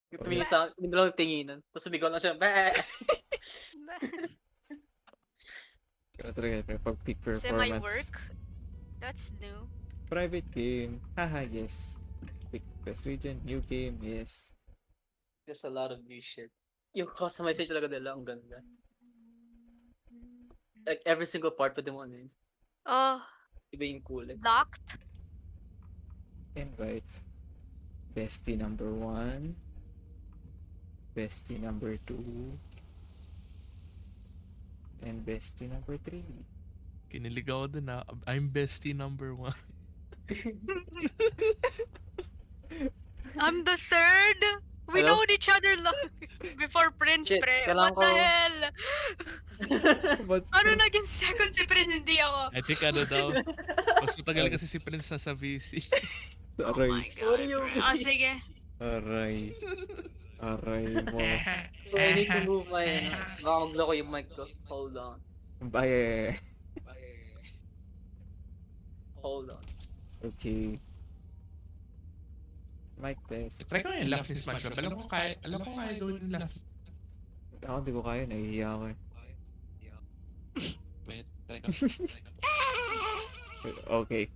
Tumingin sa akin, dalawang tinginan. Tapos sumigaw lang siya, "Be!" Talaga, pag peak Semi-work? performance. That's new. Private game. Haha, yes. Pick best region, new game, yes. There's a lot of new shit. Yung customization talaga nila, ang ganda. Like, every single part pwede mo ano yun. Oh, Iba yung kulay. locked? Invite. Bestie number 1. Bestie number 2. And bestie number 3. Kinilig ako dun na. I'm bestie number 1. I'm the third? We Hello? known each other long before Prince, Shit, pre. kailangan What the ko- hell? But, Ano naging second si Prince? Hindi ako. I think ano daw. Mas matagal kasi si Prince sa VC. Oh aray. my What God. are you- Ah, sige. Aray. Aray mo. I need to move my, baka magloko yung mic ko. Hold on. Bye. Hold on. Okay. Mic test. Try ko yung laugh ni SpongeBob. Alam ko kaya gawin yung laugh. Ako hindi ko kaya, nahihiya ako eh. Wait, try ko. Okay.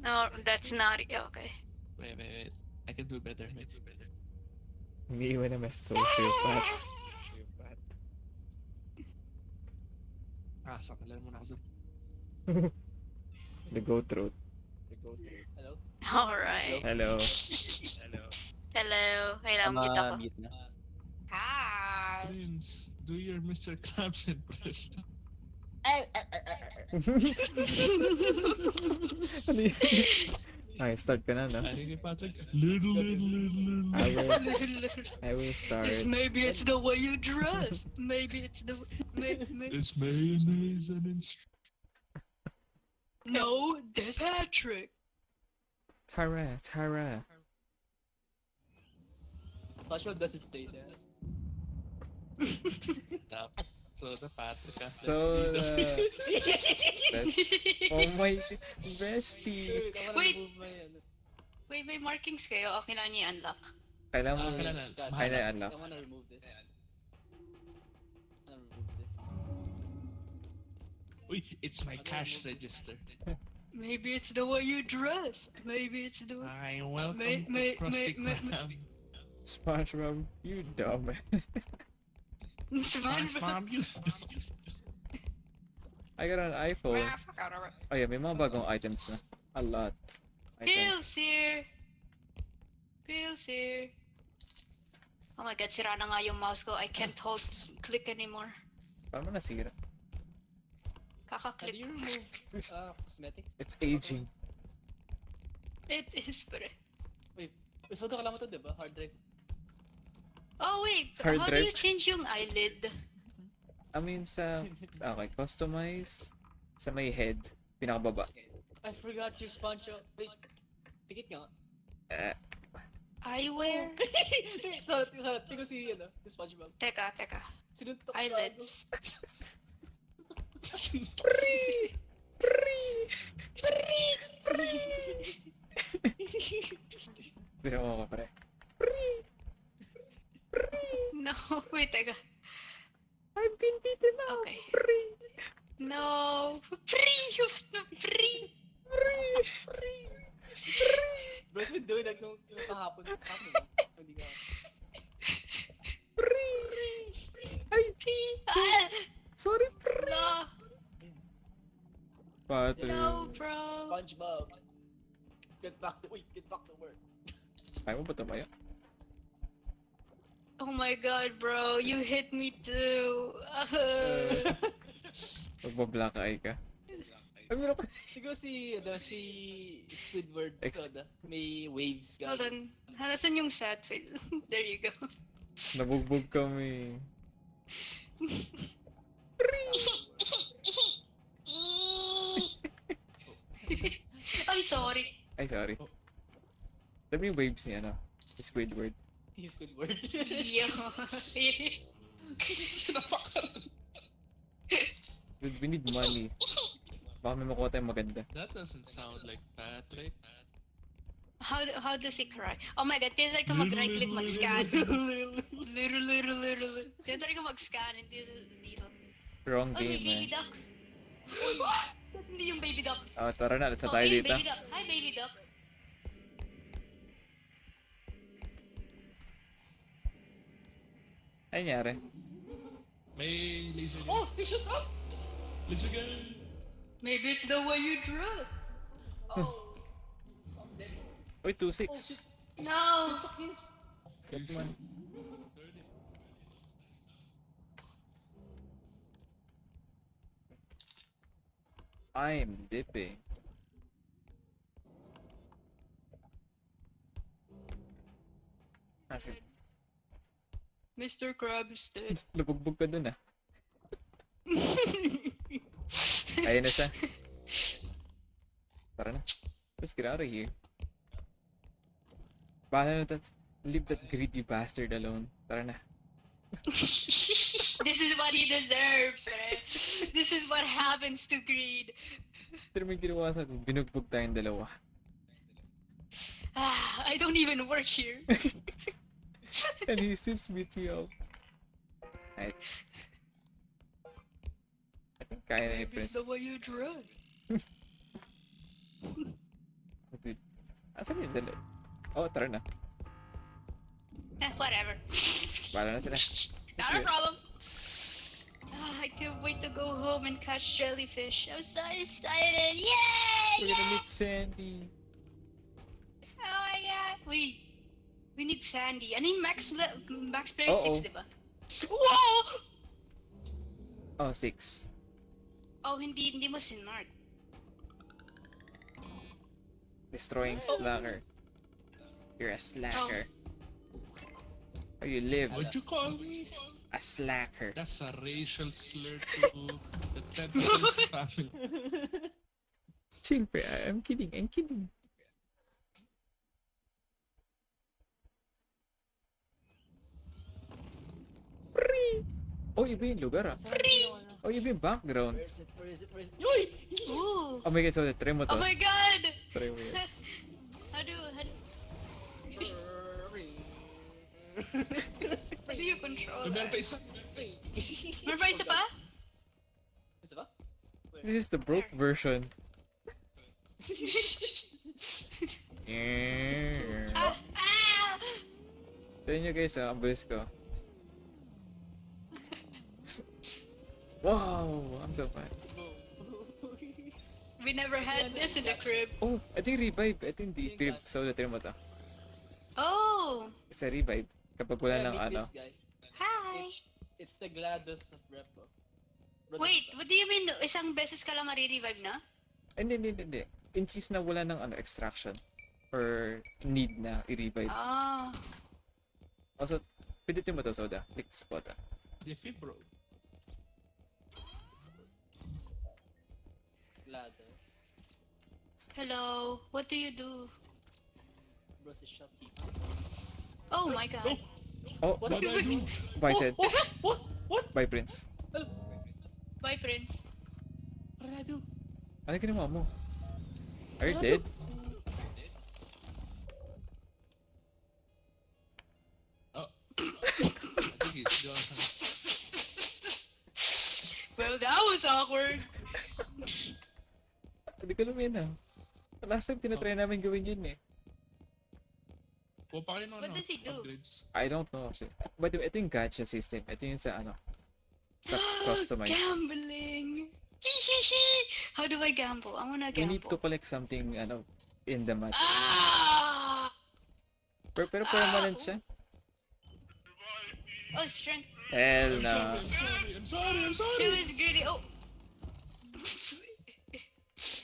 No, that's not okay. Wait. I can do better. Umiiwan na mas sociopath. Sakalan mo na ako. The goat throat. Hello? Alright. Hello. Hello. Kailangan mute ako. Mute na. Hi. Prince, do your Mr. Krabs impression. Ano yun? Ay, start ka na, no? Ay, kay Patrick. Little. I will start. Maybe it's the way you dress. Maybe it's the It's mayonnaise and No, that's Patrick. Tara. Casual doesn't stay there. Stop. So, the Patrick. Oh my bestie. Wait. Wait, may markings kayo. Okay na niya i-unlock. Kailangan mo, kailangan. Kaya na unlock. I wanna remove this. Uy, it's my cash register. Maybe it's the way you dress. Maybe it's the way... Hi, welcome May- to Krusty may- Krab. SpongeBob, you dumb. SpongeBob, you I got an iPhone. Oh yeah, may mga bagong items na. A lot. Pills here. Pills here. Oh my god, sira na nga yung mouse ko. I can't hold click anymore. Paano mo nasira? How do Kaka-click. you remove cosmetics? It's aging. It is, pre. Gusto ka lang mo to, diba? Hard drive. Oh wait, Hard how do drive? you change yung eyelid? I mean okay, customize sa may head, pinakababa. I forgot your SpongeBob. Wait, pikit nga. Eyewear? Tingnan ko si, si SpongeBob. Teka. Sinuntok ka Eyelids. Pero ako pare. No, wait, teka. I've been beaten up. Okay. No. Free! Bro's been doing that nung kahapon. Hindi ka. Sorry, No, Patrick. no, bro. SpongeBob. Get back to work. Kaya mo ba tumaya? Oh my god, bro. You hit me too. Magpa-black eye ka. Ay, meron pa. Siguro si Squidward, Ex- may waves, guys. Hold on. Nasaan yung sad face? There you go. Nabugbog kami. Ay, sorry. Ay, sorry. Sabi yung waves ni ni Squidward. He's Squidward. Yo. Dude, we need money. Baka may makuha tayong maganda. That doesn't sound like Patrick. how does he cry? Oh my god, tinatry ko mag-right click mag-scan. Little. Tinatry ko mag-scan, hindi dito. Wrong Oh, may game, baby man. duck. Hindi yung baby duck. Oh, tara na, nasa Oh, tayo ayun, dito. baby duck. Hi, baby duck. Ay, nangyari. May laser gun. Oh, he shoots up! Laser gun! Maybe it's the way you dress. Oh. Uy, 2-6. Oh, shit. No. Come on. I'm dipping. Actually, Mr. Krabs dead. lubugbog ka dun ah. Ayun na siya. Tara na. Let's get out of here. Paano na that? Leave that greedy bastard alone. Tara na. This is what he deserves, eh? This is what happens to greed. Pero may ginawa sa atin. Binugbog tayong dalawa. Ah, I don't even work here. And he sits beat me up. Right. I think kaya na yung Maybe it's Prince. the way you dress. Oh, dude. Asan yung dalawa? Oh, tara na. Whatever. Bahala na sila. Not a go. problem. Ah, I can't wait to go home and catch jellyfish. I'm so excited! Yay! We're gonna meet Sandy. Oh my god! Wait. We need Sandy. Ano yung max player Uh-oh. 6, diba? Wow! Oh, 6. Oh, hindi mo sinart. Destroying slacker. You're a slacker. How you live? What'd you call me? A slacker. That's a racial slur to the Tentacles family. Chill, pre. I'm kidding. I'm kidding. Pre! Oh, iba yung lugar ah. Oh, iba yung background. Where is it? Where is it? Where is it? Yoy! Ooh! Oh my god, so try mo to. Oh my god! Try mo yan. How do Hurry. you control Meron that? pa isa. Meron pa isa pa? Isa ba? This is the broke version. Yeah. Ah! Ah! Tignan nyo guys ah, ang bilis ko. Wow! I'm so fine. We never had this in the crib. Oh, I think revive. I think the crib. So, try mo to. Oh! Sa revive. Kapag wala Yeah, ng meet ano. this guy. Hi! It's the GLaDOS of Repo. Wait, what do you mean? Isang beses ka lang marirevive na? Hindi. In case na wala ng ano, extraction. Or need na i-revive. Ah. Also, pindutin mo to, Soda. Click spot ah. Defib, bro. GLaDOS. Hello. What do you do? Bros is shopkeeper. Oh my god. Oh, What What do I do? bye, Sid. What? Bye, Prince. Bye, Prince. What did I do? Ano ginawa mo? Are you dead? Oh. I think he's gone. Well, that was awkward. Hindi ko alam yun ah. Last time tinatry namin gawin yun eh. Kuha pa kayo ng What ano, does he do? upgrades. I don't know actually. But ito yung gacha system. Ito yung sa ano. Sa customize. Gambling. How do I gamble? I wanna We need to gamble. collect something ano in the match. Ah! Pero permanent siya. Oh, strength. Hell I'm no. sorry, I'm sorry, I'm sorry! She was greedy. Oh.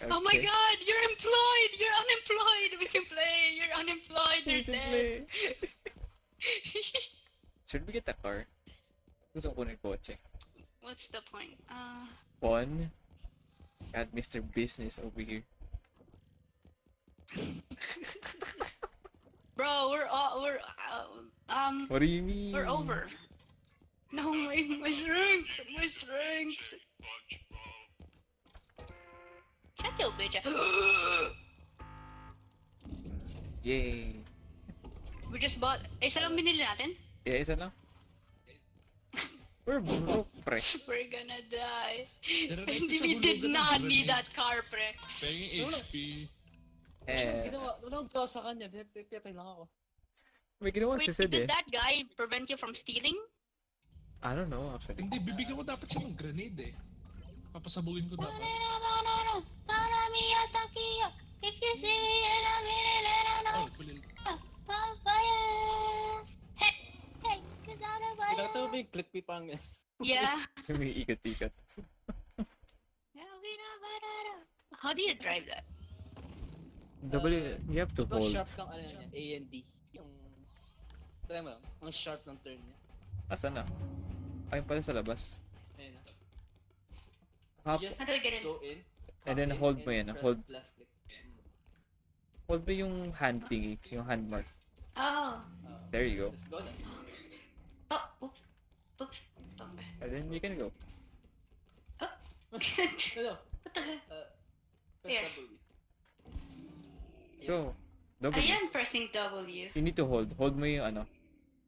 Oh my Okay. god, you're employed! You're unemployed! We can play! You're unemployed! We You're can dead! play. Should we get a car? Gusto ko kunin kotse. What's the point? Fun. Got Mr. Business over here. Bro, What do you mean? we're over. No, my strength. Shut your bitch up. Yay! We just bought... Isa lang binili natin? Yeah, isa lang. We're broke, pre. We're gonna die. Pero We did not need that car, pre. Penging HP. Wala akong gawa sa kanya. Pinatay lang ako. May ginawa Wait, si Sid does eh. that guy prevent you from stealing? I don't know, actually. Hindi, bibigyan ko dapat siya ng grenade eh. Papasabugin ko dapat. If you see me in a minute, Oh, kulil. Pinatay mo ba yung clip pang... Yeah. May ikot-ikot. How do you drive that? You have to Ito hold. sharp ng ano niya, A and D. Yung... Try mo lang, ang sharp ng turn niya. Asan na? Ayun pala sa labas. Ayun na. Hop, You just How do I get in? go in. And then come in, hold mo and yan, press hold. left click. hold mo yung hand thingy, yung hand mark. Oh. There you go. Let's go na. Oh, oops. Oops. Okay. And then you can go. No, no. What the heck? Press Here. W. Go. I W. am pressing W. You need to hold. Hold mo yung ano,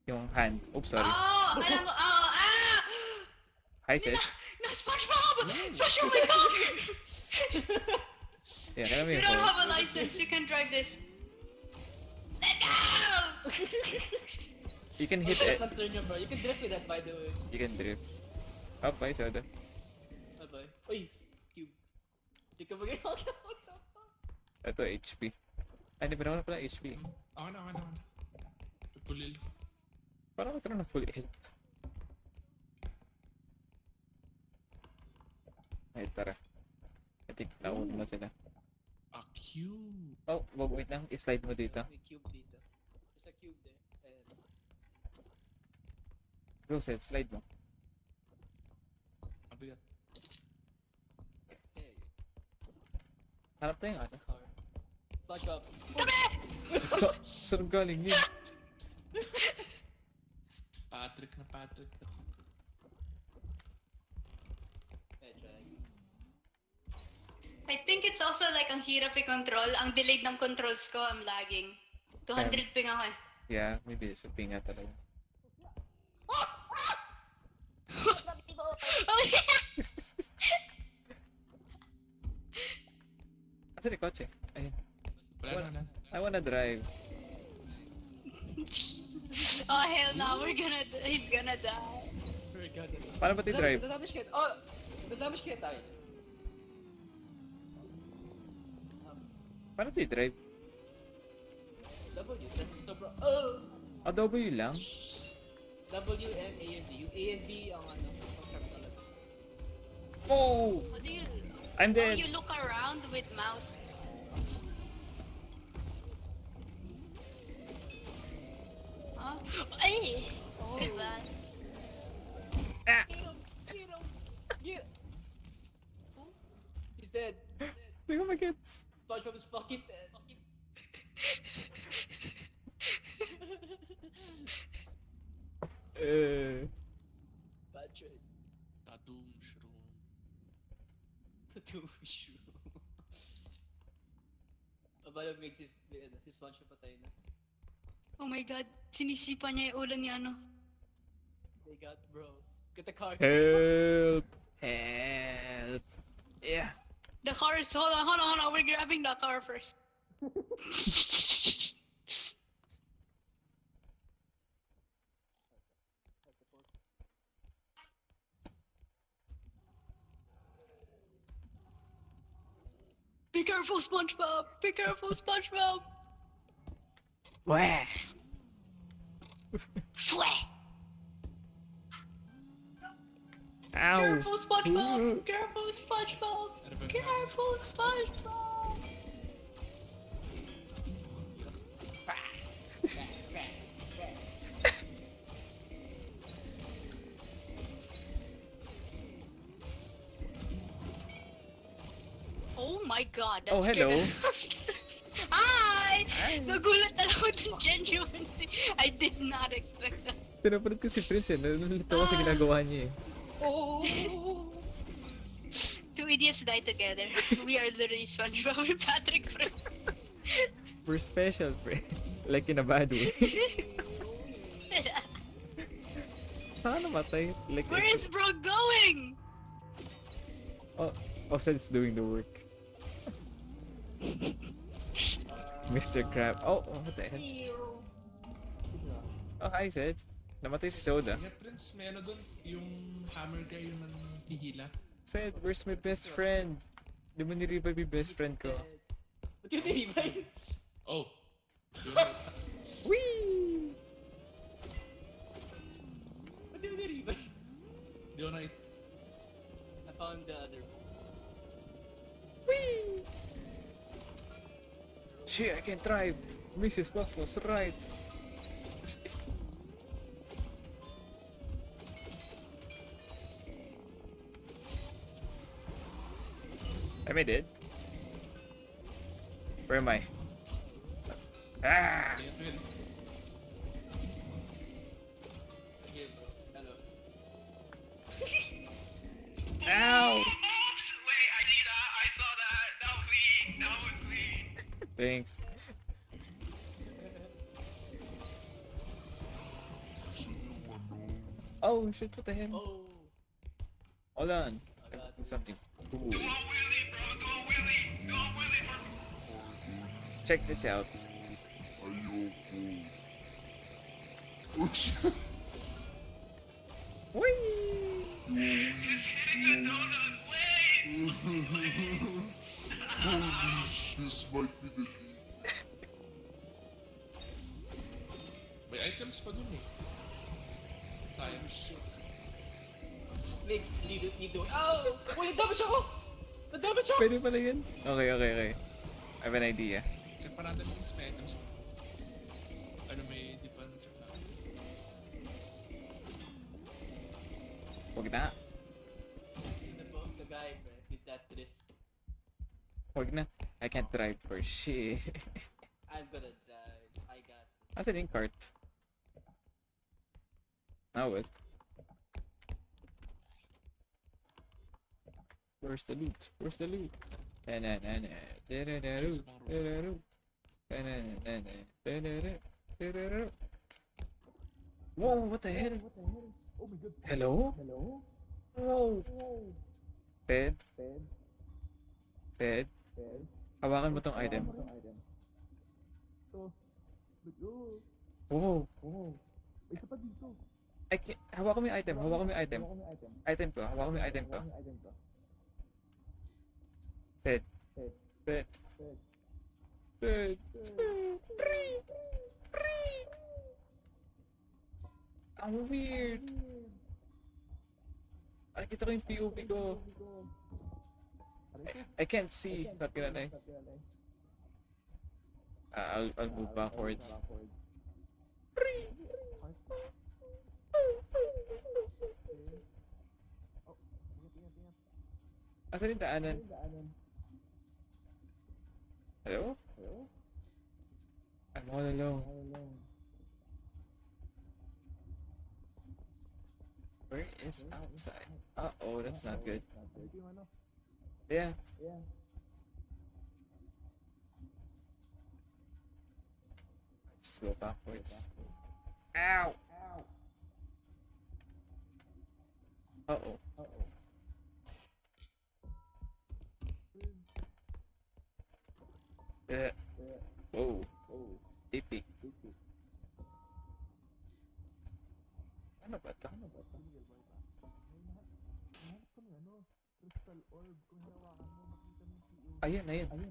yung hand. Oops, sorry. Oh, alam ko. Oh, ah! Hi, Sid. No, SpongeBob! SpongeBob, my God! Yeah, kaya mo You yung don't hold. have a license. You can drive this. Let go! You can hit Sharp it. ng turn niya, bro. You can drift with that, by the way. You can drift. Up, bye, Soda. Bye-bye. Uy, cube. Di ka magiging what the fuck? Ito, HP. Ay, hindi pa naman pala HP. Ako na. Kulil. Parang ito na full hit. Ay, tara. I think nauna na sila. A cube. Oh, wait lang. I-slide mo dito. May cube dito. There's a cube there. Ayan. Go, Sid. Slide mo. Mabigat. There you go. Hanap tayo yung There's ano. a car. SpongeBob. Saan galing yun? Patrick na. Eh, try. I think it's also like ang hirap i-control. Ang delayed ng controls ko, I'm lagging. 200 ping ako eh. Yeah, maybe sa pinga talaga. Asan yung kotse? Ayun. Wala na. I wanna drive. Oh hell no, he's gonna die. Very good. Paano ba tayo drive? Dadamish kaya. Oh! Dadamish kaya tayo. Paano tayo drive? W, that's super. Oh! Ah, W lang? W and A and B. Yung A and B ang ano, ang sharp talaga. Oh! How do you... I'm Oh, dead! you look around with mouse. Huh? Ay! Oh. Diba? Ah! Get him! Get him! Get him! He's dead. Hindi ko mag-gets. SpongeBob is fucking dead. Bad trade. Tattoo mushroom. Tattoo shoe. Abala makes si SpongeBob patay na. Oh my god, sinisipa niya yung ulo ni ano. They got bro. Get the car. Help! Help! Yeah. The car is... Hold on. We're grabbing the car first. Be careful, SpongeBob! Be careful, SpongeBob! Wah! Fwe! Ow! Careful, SpongeBob! Careful, SpongeBob! Ano ba? Careful, SpongeBob! Oh my god, that's Oh, hello. Hi! Hi. Nagulat na ako dun, genuinely. I did not expect that. Pinapanood ko si Prince eh. Nalilito ko sa ginagawa niya eh. Oh! Two idiots die together. We are literally SpongeBob and Patrick Frost. We're special, pre. Like in a bad way. Saan ka namatay? Like, Where is bro going? oh, Sed's doing the work. Mr. Crab. Oh, what the hell? Oh, hi, Sed. Namatay si Soda. Yeah, Prince, may ano dun, yung hammer guy yung hihila. Sed, where's my best friend? Di mo ni-revive yung best friend ko. Ba't yun nilibay? Oh! Whee! Ba't yun nilibay? Di ko na I found the other one. Whee! Shit, I can thrive. Mrs. Buff was right. Am I dead? Where am I? Ah! Here, bro. Hello. Ow! Wait, I see that. I saw that. That was clean. That was clean. Thanks. Oh shit, what the hell? Oh. Hold on. I got it. Something cool. Do a wheelie, bro. Do a wheelie. Do a wheelie for Check this out. Whee! He's hitting the donut. Wait. This might be the deep. May items pa dun eh. Sayang. Snakes, lead the way. Oh! Uy, nagdamage ako! Nagdamage ako! Pwede pala yun? Okay. I have an idea. Check pa natin kung may items pa. Ano may di pa check natin. Huwag na. Yun na po, the guy, bro. Did that drift. Huwag na. I can't drive for shit. I'm gonna drive. I got it. Asan yung cart? Ah, well. Where's the loot? Where's the loot? Ta-na-na-na. Ta-na-na-ru. Ta-na-ru. Ta-na-na-na. Ta-na-na. Ta-na-na. Whoa, what the hell? Hello? Whoa. Ted? Hawakan mo tong item. Whoa. Hawakan mo yung item. Item ko. Hawakan mo yung item ko. Ted. Ang weird. Nakikita ko yung POV ko. I can't see. Not gonna lie. I'll move backwards. Asan yung daanan? Hello? I'm all alone. Where is outside? Uh-oh, that's not good. Yeah. Just go backwards. Ow! Uh-oh. Yeah. Whoa. Epic. Ano ba ito? Ayun. Ayun, okay.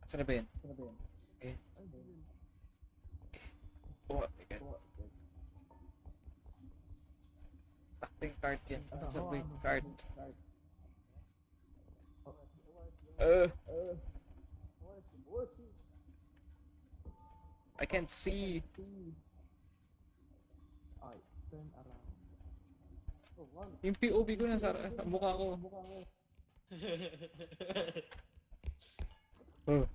Saan na ba yun? Ayun. Oh my god. Takting cart yan. Subway cart. I can't see. Yung POV ko nasa mukha ko. Wait,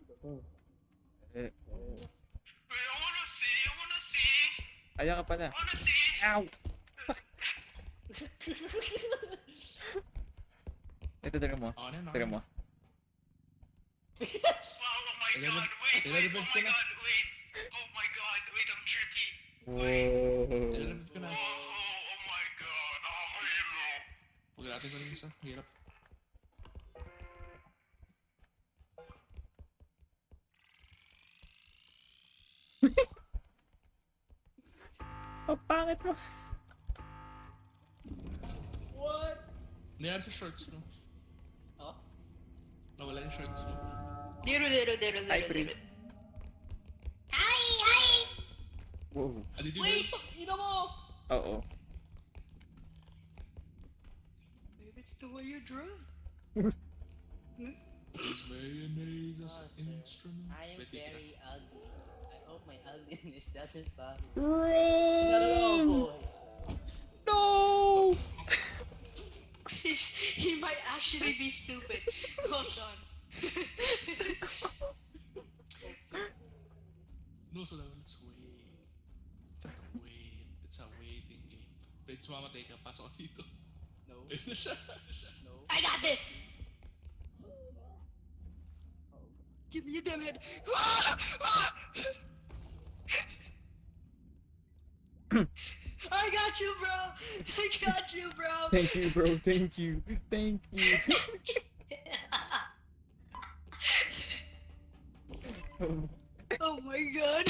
I wanna see. Ayan ka pala. Honestly, Ow! Ito, tira mo. Ako na yun, ako Tira na. mo. wow, oh my Ele- god, wait, ele- wait, ele- oh my god, wait. Oh my god, wait, I'm trippy. Whoa. Ilalabas ko na. Oh my god, nakakahilo. Huwag natin ko rin isa. Hirap. Ang pangit mo. What? Nangyari sa shorts mo. Huh? Nawala yung shorts mo. Dero. Ay, pre. Hi, hi! Whoa. Did you Wait! Ina mo! Oo. Maybe it's the way you draw. Use mayonnaise as Oh, an sir. instrument. I am Wait, wait, very ugly. I hope my ugliness doesn't bother. Run! No, boy. No! He might actually be stupid. Hold on. No, so let's wait. Wait. It's a waiting game. Wait, sumamatay ka. Pasok ka dito. No, Ayun na siya. no. I got this! Give me your damn head. I got you, bro! I got you, bro! Thank you, bro. Thank you. Thank you. Oh my god.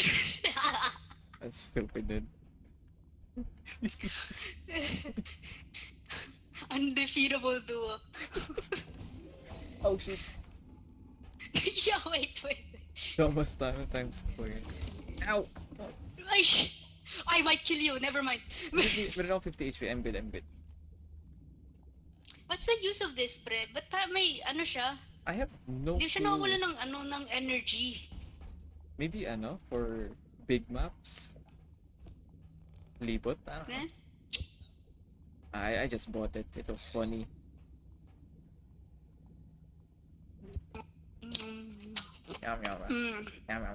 That's stupid, dude. Undefeatable duo. Oh, shit. Yeah, wait. Thomas times squared. Ow! I might kill you, never mind. Meron ako 50 HP. I'm good. What's the use of this, pre? Ba't pa may ano siya? I have no Hindi siya clue. nawawala ng energy. Maybe, for big maps? Libot? I don't know. Eh? I just bought it. It was funny. Mm. Yum, yum, yum. Mm. Yum, yum, yum, yum.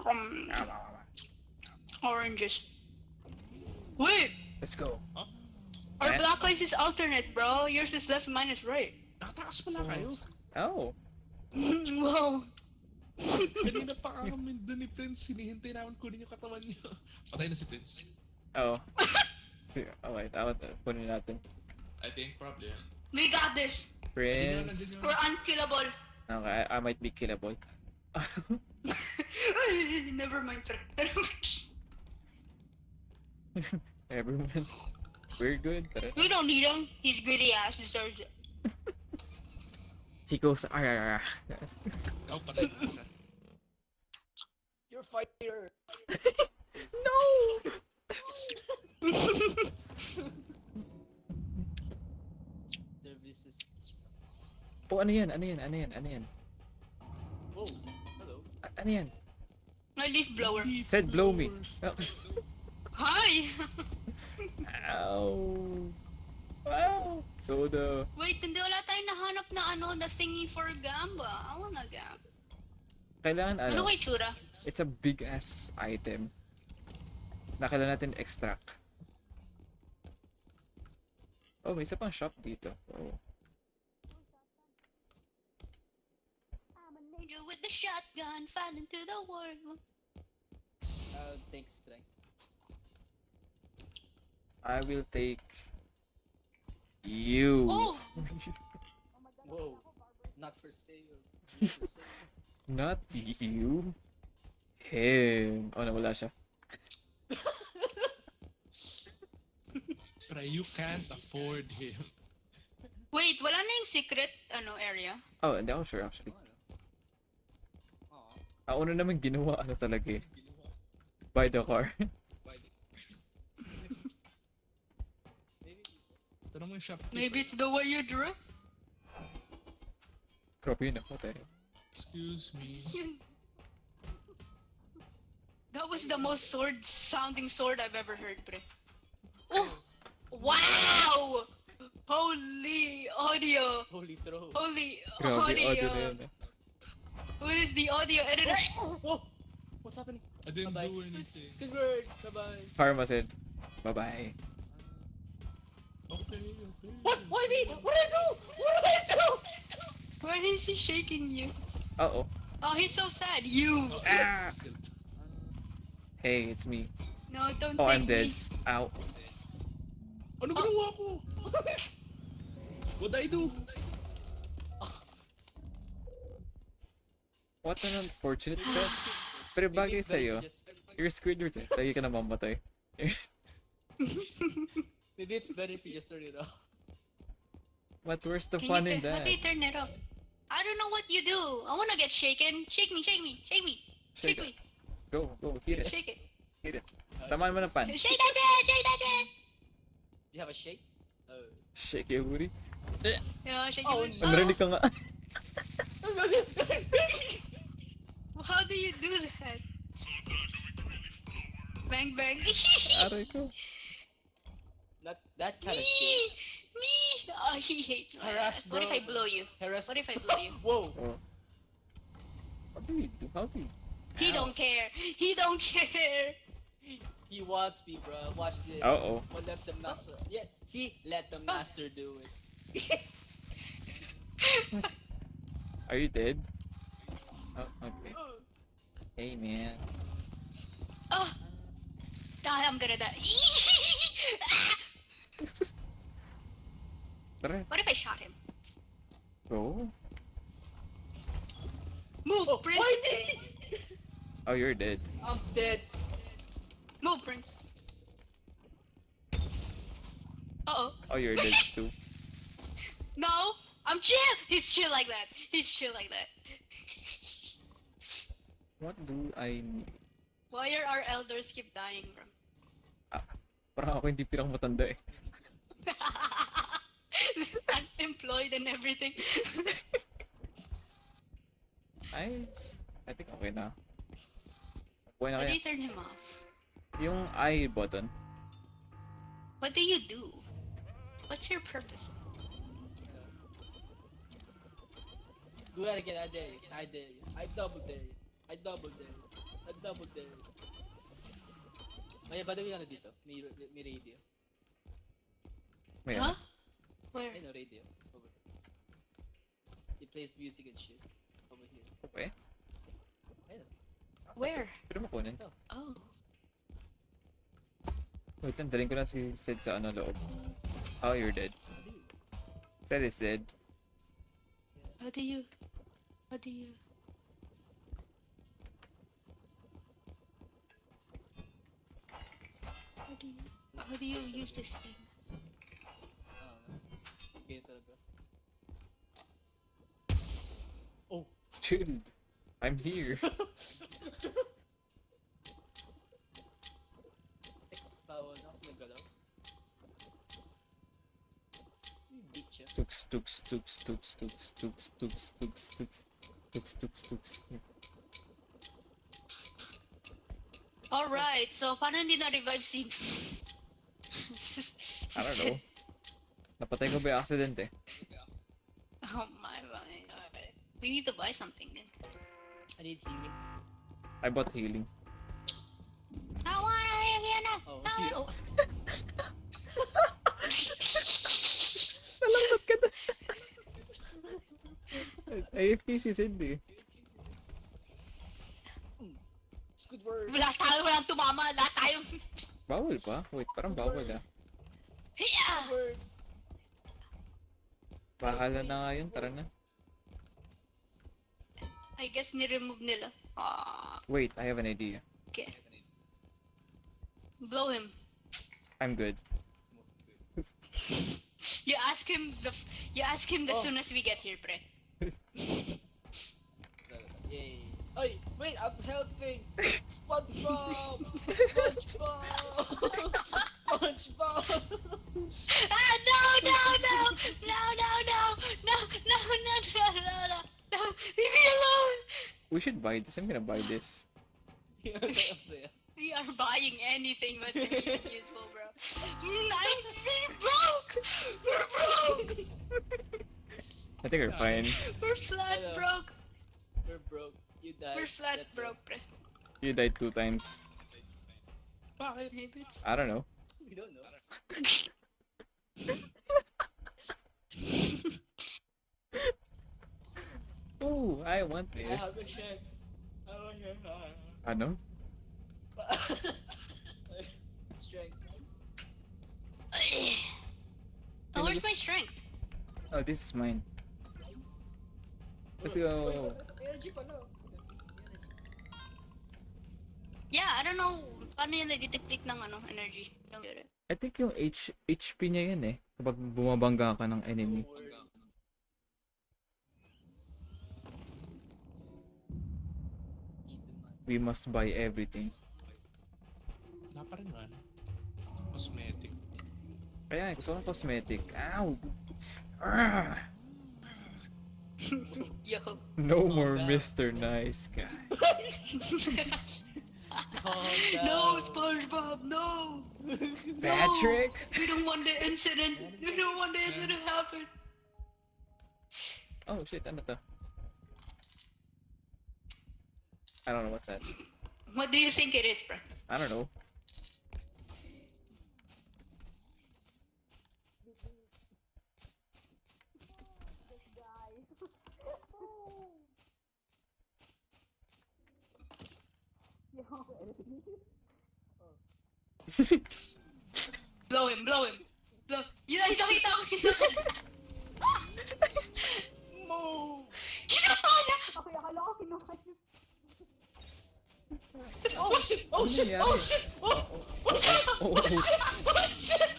Um, Yum, yum, yum, yum. oranges. Wait! Let's go. Our Eh? black ice is alternate, bro. Yours is left, mine is right. Nakatakas pala kayo. Oh. Wow. Kanina pa kami doon ni Prince. Hinihintay namin kunin yung katawan niyo. Patay na si Prince. Oh. Wait. Kunin natin. I think probably. We got this. Prince. We're unkillable. Okay, I might be killable. Never mind. Everyone. We're good. Tara. We don't need him. He's greedy ass deserves it. He goes, ah. Ikaw patay na siya. You're fighter. No! Service is... Oh, ano yan? Oh, hello. Ano yan? My leaf blower. Said blow me. Hi! Ow. Wow. Soda. Wait, hindi wala tayong nahanap na na thingy for gamba. I wanna gamba. Kailangan Ano kay tsura? it's a big ass item. Na kailangan natin extract. Oh, may isa pang shop dito. Oh. I'm a ninja with the shotgun, falling to the world. Thanks, strength. I will take you. Oh! Whoa. Not for sale. Not for sale. Not you. Him. Oh, nawala siya. Pero you can't afford him. Wait, wala na yung secret area? Oh, hindi ako sure actually. Aw. Ang una naman ginawa talaga eh. Buy the car. Maybe. Tanong mo yung shopkeeper. Maybe it's the way you drew? Grabe yun ako tayo. Excuse me. That was the most sounding sword I've ever heard, pre. Oh! Wow! Holy audio! Holy throw. Holy Grabe, audio na audio! yun eh. Who is the audio editor? Whoa! What's happening? I didn't Bye-bye. do anything. Squidward! Bye-bye. Karma said, bye-bye. Okay. What? Why me? What did I do? What did I do? Why is he shaking you? Uh-oh. Oh, he's so sad. You! Ah! Hey, it's me. No, don't Oh, take I'm dead. me. Ow. Ano ginawa ko? What I do? What an unfortunate event. Pero bagay sa'yo. You're Squidward eh. Lagi ka na mamatay. Maybe it's better if you just turn it off. But where's the Can fun you in How that? do you turn it off? I don't know what you do. I wanna get shaken. Shake me, shake me, shake me. Shake Shake me. Go, hit it. Shake it. Hit it. Tamaan mo ng pan. Shake that way, shake that way. Do you have a shake? Shake your booty. Yeah, shake Oh, it. no. Narinig ka nga. How do you do that? Bang bang. Aray ko. Not that kind of Me! shit. Me! Oh, he hates my Harass, ass. What if bro. I blow you? Harass. What if I blow you? Whoa! Oh. What do you do? How do you? He Ow. don't care. He don't care. He wants me, bro. Watch this. Uh-oh. But let the master. Yeah, see? Let the master do it. Are you dead? Oh, okay. Hey, man. Oh. I'm gonna die. Tara, What if I shot him? go. Move, Oh, Prince. why me? Oh, you're dead. I'm dead. Move, Prince. Uh-oh. Oh, you're dead too. No, I'm chill. He's chill like that. He's chill like that. What do I need? Why are our elders keep dying, bro? Parang ako hindi pirang matanda eh. Unemployed and everything. I think okay na. Okay na How do kaya. you turn him off? Yung I button. What do you do? What's your purpose? Do that again. I dare you. I dare you. I double dare you. I double dare you. I double dare you. May by the way, ano dito? May radio. May Huh? ano? Where? Ay, no, radio. Over there. It plays music and shit. Over here. Okay. Ayun. Where? Pwede mo kunin. Oh. Wait lang, daling ko lang si Sid sa ano loob. Oh, you're dead. Sid is dead. How do you? How do you? How do you use this thing? Ganyan talaga. Oh! Chill. I'm here. Bawal na kasi nagalaw. Beat siya. Tux, tux, tux, tux, tux, tux, tux, tux, tux, tux, tux, tux. Alright, so paano hindi na-revive si... I don't know. Napatay ko ba yung accident eh? Oh my god. We need to buy something then. I need healing. I bought healing. I wanna heal you now. Oh, see. Oh. Nalambot ka na. AFK si Sid eh. Squidward. Walang tumama, lahat tayo. Bawal pa? Wait, parang bawal ah. Hiya! Squidward. Bahala na nga yun, tara na. I guess ni-remove nila. Ah, Wait, I have an idea. okay. Blow him. I'm good. You ask him the Oh. soon as we get here, pre. Yay. Ay, wait, I'm helping. SpongeBob. SpongeBob. SpongeBob. Ah, no, no, no, no, no, no, no, no, no, no, no, no, no, leave me alone. We should buy this. I'm gonna buy this. Ang saya. We are buying anything but anything useful, bro. We're broke. We're broke. I think we're fine. We're flat Hello. broke. We're broke. You died. We're flat Let's go. broke, pre. You died 2 times. Bakit? Maybe it's... I don't know. We don't know. Oh, I want I this. have a shed. I want your Ano? strength. Oh, where's my strength? Oh, this is mine. Let's go. Energy pala. Yeah, I don't know. Paano yun nag-deplete ng ano, energy? Don't get it. I think yung HP niya yan eh. Kapag bumabangga ka ng enemy. We must buy everything. Wala pa rin ano. Cosmetic. Kaya gusto ko ng cosmetic. Ow! Ah! Yo. No more Mr. Nice Guy. Calm No, down. SpongeBob, no! Patrick! We don't want the incident. We don't want the incident to happen. Oh shit, ano to? I don't know what's that. What do you think it is, bro? I don't know. Blow him, blow him. Blow. Yun, ay, nakita ko yun. Move! Kinuha niya! Oh shit! Oh shit! Oh shit! Oh! Oh shit! Oh, Oh shit! Oh shit!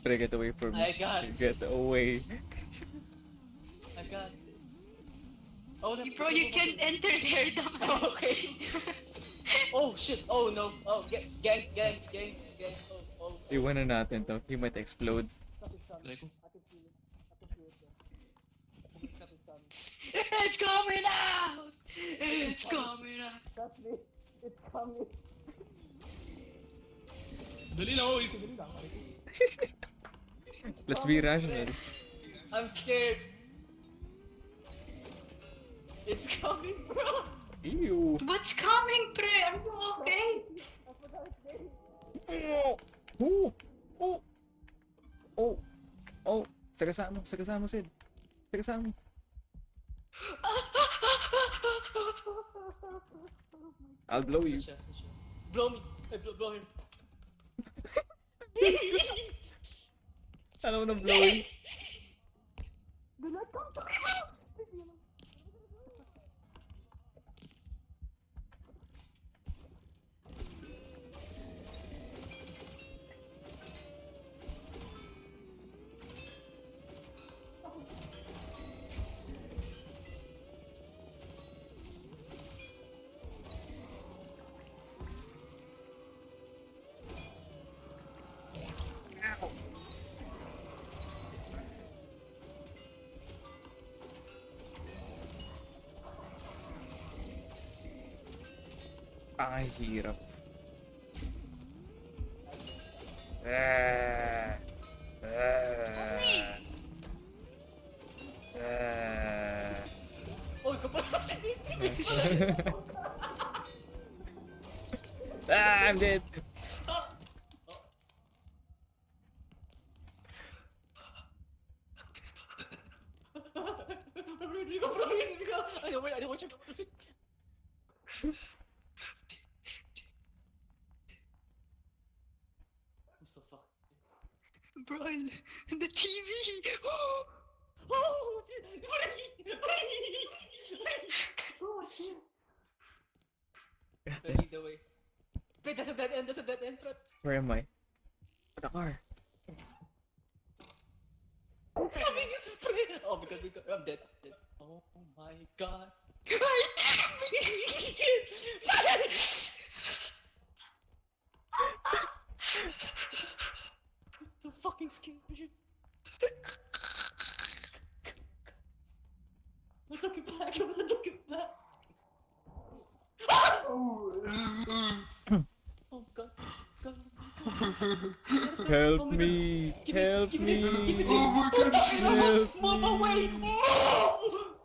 Pre, get away from me. I got it. Get away. I got it. Oh, Bro, you can't enter there, dumbass. Okay. Oh shit! Oh no! Oh, gang! Oh. Iwanan natin to. He might explode. Like, It's coming out! It's coming out! dali lang, oy! Let's be rational. I'm scared. It's coming, bro. Ew. What's coming, pre? Are you okay? Oh! Oh! Oh! Oh! Oh! Sagasaan mo, Sid. Sagasaan mo. I'll blow you. Blow me. Blow him. Alam mo na blowing. Ang hirap. Oh, kapal kasi dito. I'm dead. I don't want you. I'm so fucked. Brian, the TV! Oh! Lead the way. Wait, that's a dead end, Fred. Where am I? The car. Oh, because I'm dead. Oh my god. So fucking scary. I'm not looking back. Oh god. Help me! Help Give me! me this! Oh my god, Help Move away! me! Move!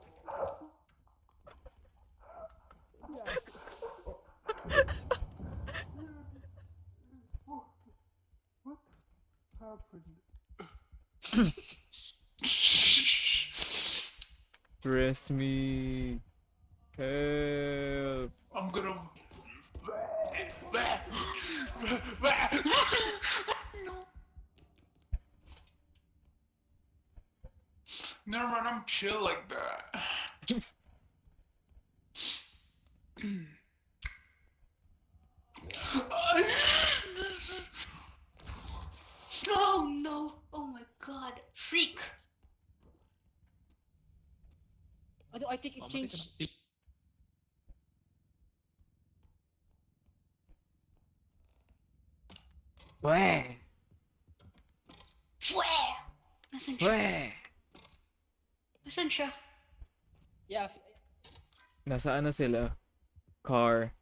happened? Press me. Help. I'm gonna. No. Never mind, I'm chill like that. Oh no! Oh my god! Freak! Ano, I think it Mamatay ka changed. na. Weh! Fwe! Nasaan siya? Weh! Nasaan siya? Yeah, Nasaan na sila? Car.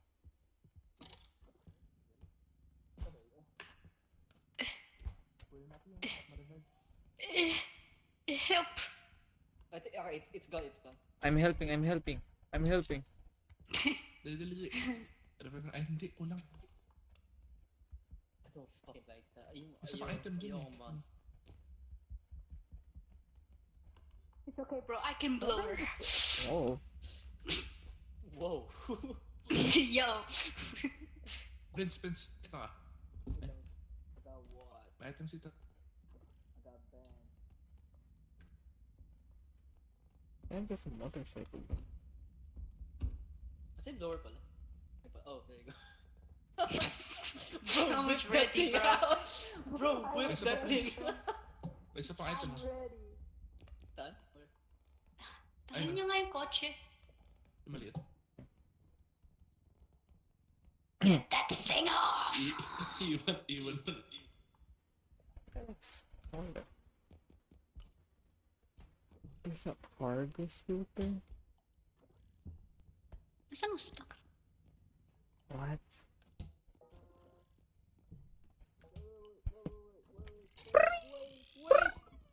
Help! I think, okay, it's gone, it's gone. I'm helping, I'm helping. I'm helping. Dali, dali, dali. Revive na. Ay, hindi. Kulang. I don't fucking like that. Isa pang item dun yung eh. monster. It's okay, bro. I can blow her. Oh. Whoa. Yo! Prince, Prince. Ito ka. Got what? May items dito. I got banned. And there's a motorcycle. Kasi blower pala. Oh, there you go. So much whip that ready, thing bro. out. Bro, whip Isa that pa, thing. Prince. May isa pang item. Oh. Saan? Where? Tahin niyo nga yung kotse. Yung maliit. Get that thing off! Iwan, iwan. Thanks. Hold up. There's a cargo scooter? Nasaan mo stuck? What?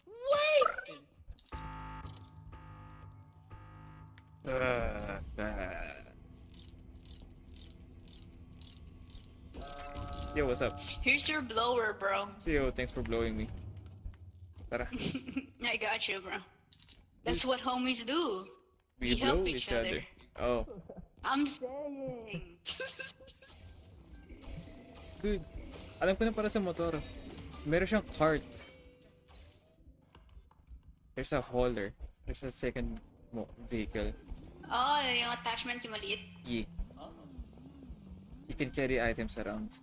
Wait! Yo, what's up? Here's your blower, bro. Yo, thanks for blowing me. Tara, I got you, bro. That's what homies do. we We help blow each each other. Oh, I'm saying. dude. Alam ko na para sa motor. Meron siyang cart. There's a hauler. There's a second vehicle. Oh, yung attachment yung maliit. Yeah. Oh. You can carry items around.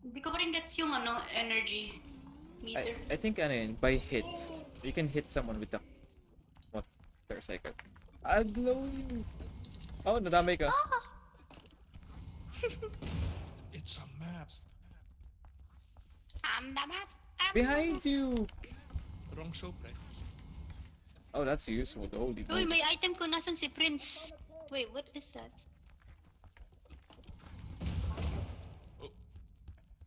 Hindi ko pa rin gets yung ano, energy meter. I think ano yun, by hit. You can hit someone with the motorcycle. I'll blow you. Oh, nadamay ka. It's a map. I'm the map. Behind you! Wrong show, pre. Oh, that's useful. Holy Uy, moly. may item ko. Nasaan si Prince? Wait, what is that?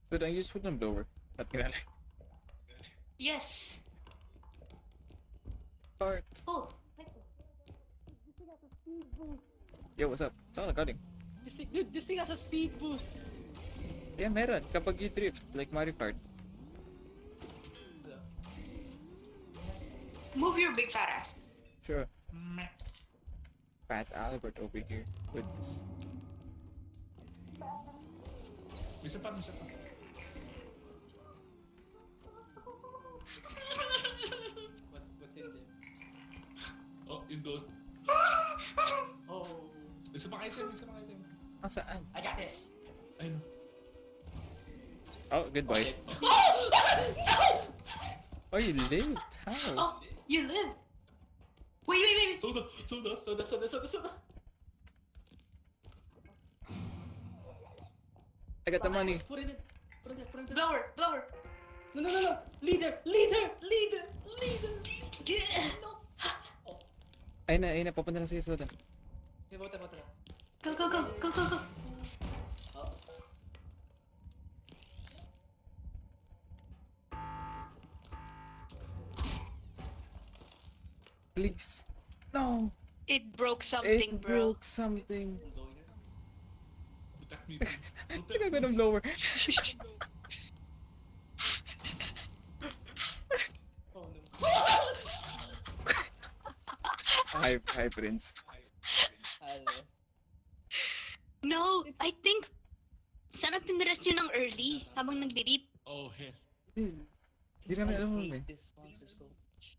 Dude, ang useful ng blower. At kinala. Yes. Cart. Oh. Yo, what's up? Saan ka galing? Dude, this thing has a speed boost. Yeah, meron. Kapag you drift, like Mario Kart. Move your big fat ass. Sure. Meh. Fat Albert over here. Goodness. May isa pa, may isa pa. What's in there? Oh, yung ghost. Oh. Isa pang item, isa pang item. Ah, saan? I got this. Ayun. Oh, goodbye. Oh, you lived. How? Oh, you live. Wait. Soda, soda. Soda. I got the money. Put it in. Put it in. Blower. No. Leader. No. Ayun na. Papunta na sa'yo, Soda. Okay, bota. Go. Oh. Please. No. It broke something, It bro. broke something. I'm going here. Butak. me, please. Tingnan ko ng blower. Oh no. Hi, Prince. Hello. No, I think... Sana pinrest nyo ng early habang nagbe-beep. Oh, hell. Hindi namin alam mo eh. This monster so much.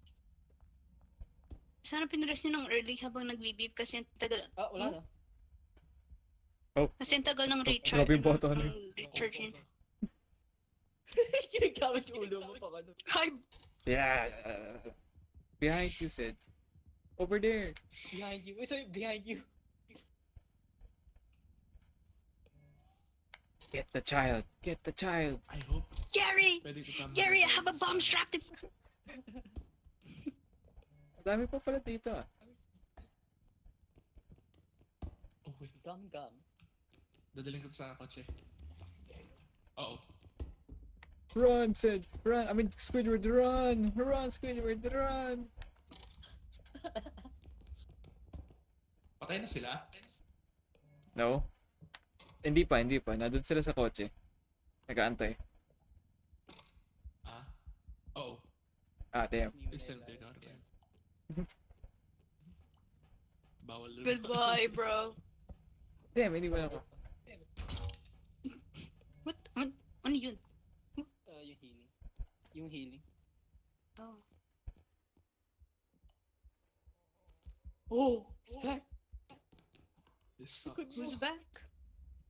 Sana pinrest nyo ng early habang nagbe-beep kasi ang tagal... Ah, wala na. Kasi ang tagal ng recharge. Grabe yung button. Recharge yun. Kinagamit yung ulo mo pa ano. Hi! Yeah. Behind you, Sid. Over there. Behind you. Wait, sorry, behind you. Get the child. Get the child. I hope Gary! pwede ko tama. Gary, I have a bomb strapped in... Ang dami pa pala dito ah. Oh, wait. Gum. Dadaling ko to sa kotse. Oo. Run, Sid. Run. I mean, Squidward, run. Run, Squidward, run. Patay na sila? No? Hindi pa. Nandun sila sa kotse. Nag-aantay. Ah? Oo. Ah, damn. Listen, big out of time. Bawal na. Goodbye, bro. Damn, hindi ba ako? What? Ano yun? Yung healing. Yung healing. Oh. Oh! It's back! This sucks. Who's back?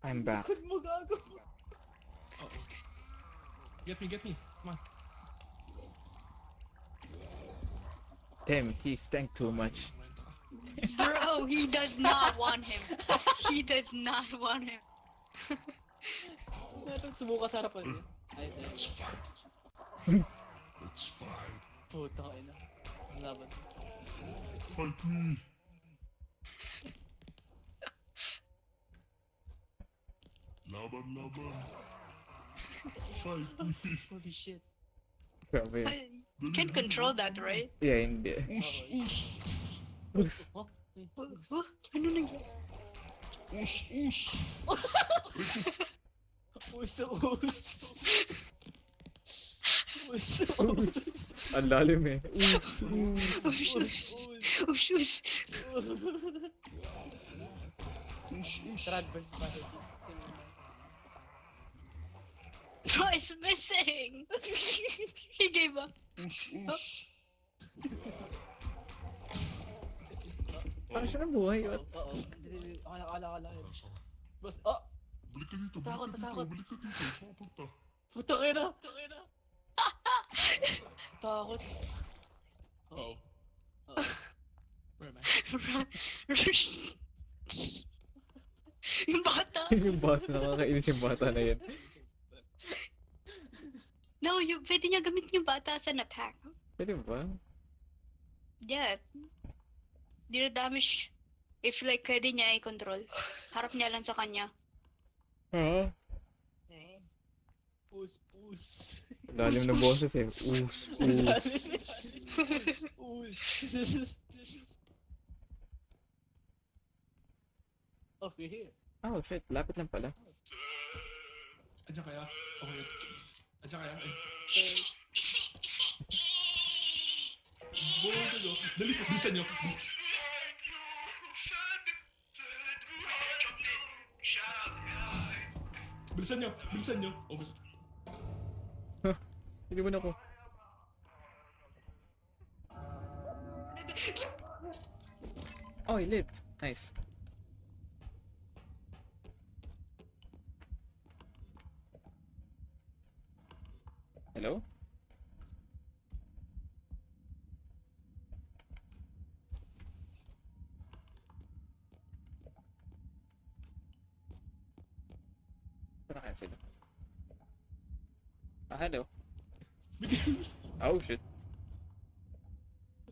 I'm back. Likod mo, gago! Oo. Get me. Come on. Damn, he stank too much. Bro, he does not want him. He does not want him. Natin sumuka sa harapan niya. Ay, It's fine. It's fine. puta ka ina. Ang laban. Fight me. Laban. Fight me. Holy shit. Grabe. You can't control that, right? Yeah, hindi. Ush. Oh, Oh, ano nangyari? Ush. Us. Ang lalim eh. Oh, shush. Oh, shush. Ush. Trad versus Battlefield. Bro, it's missing. He gave up. Ush. Parang siya nabuhay. What? Oo. Akala. Nasa ka. Boss, oh! Balik ka dito. Natakot. Balik ka dito. Saan ka punta? Puta ka na! Takot. Oo. Oh. Where am I? Yung bata. Yung boss, nakakainis yung bata na yun. No, pwede niya gamitin yung bata as an attack. Pwede ba? Yeah. Deal damage. If like pwede niya i-control. Harap niya lang sa kanya. Ha? Us. Lalim ng boses eh. Us. Oh, we're here. Oh shit, lapit lang pala. Andiyan kaya? Okay. Andiyan kaya? Bodo. Dali, bilisan nyo. Bilisan nyo. Okay. Hindi mo na ako. Oh, he lived. Nice. Hello? Saan kaya sila? Ah, hello. Oh shit.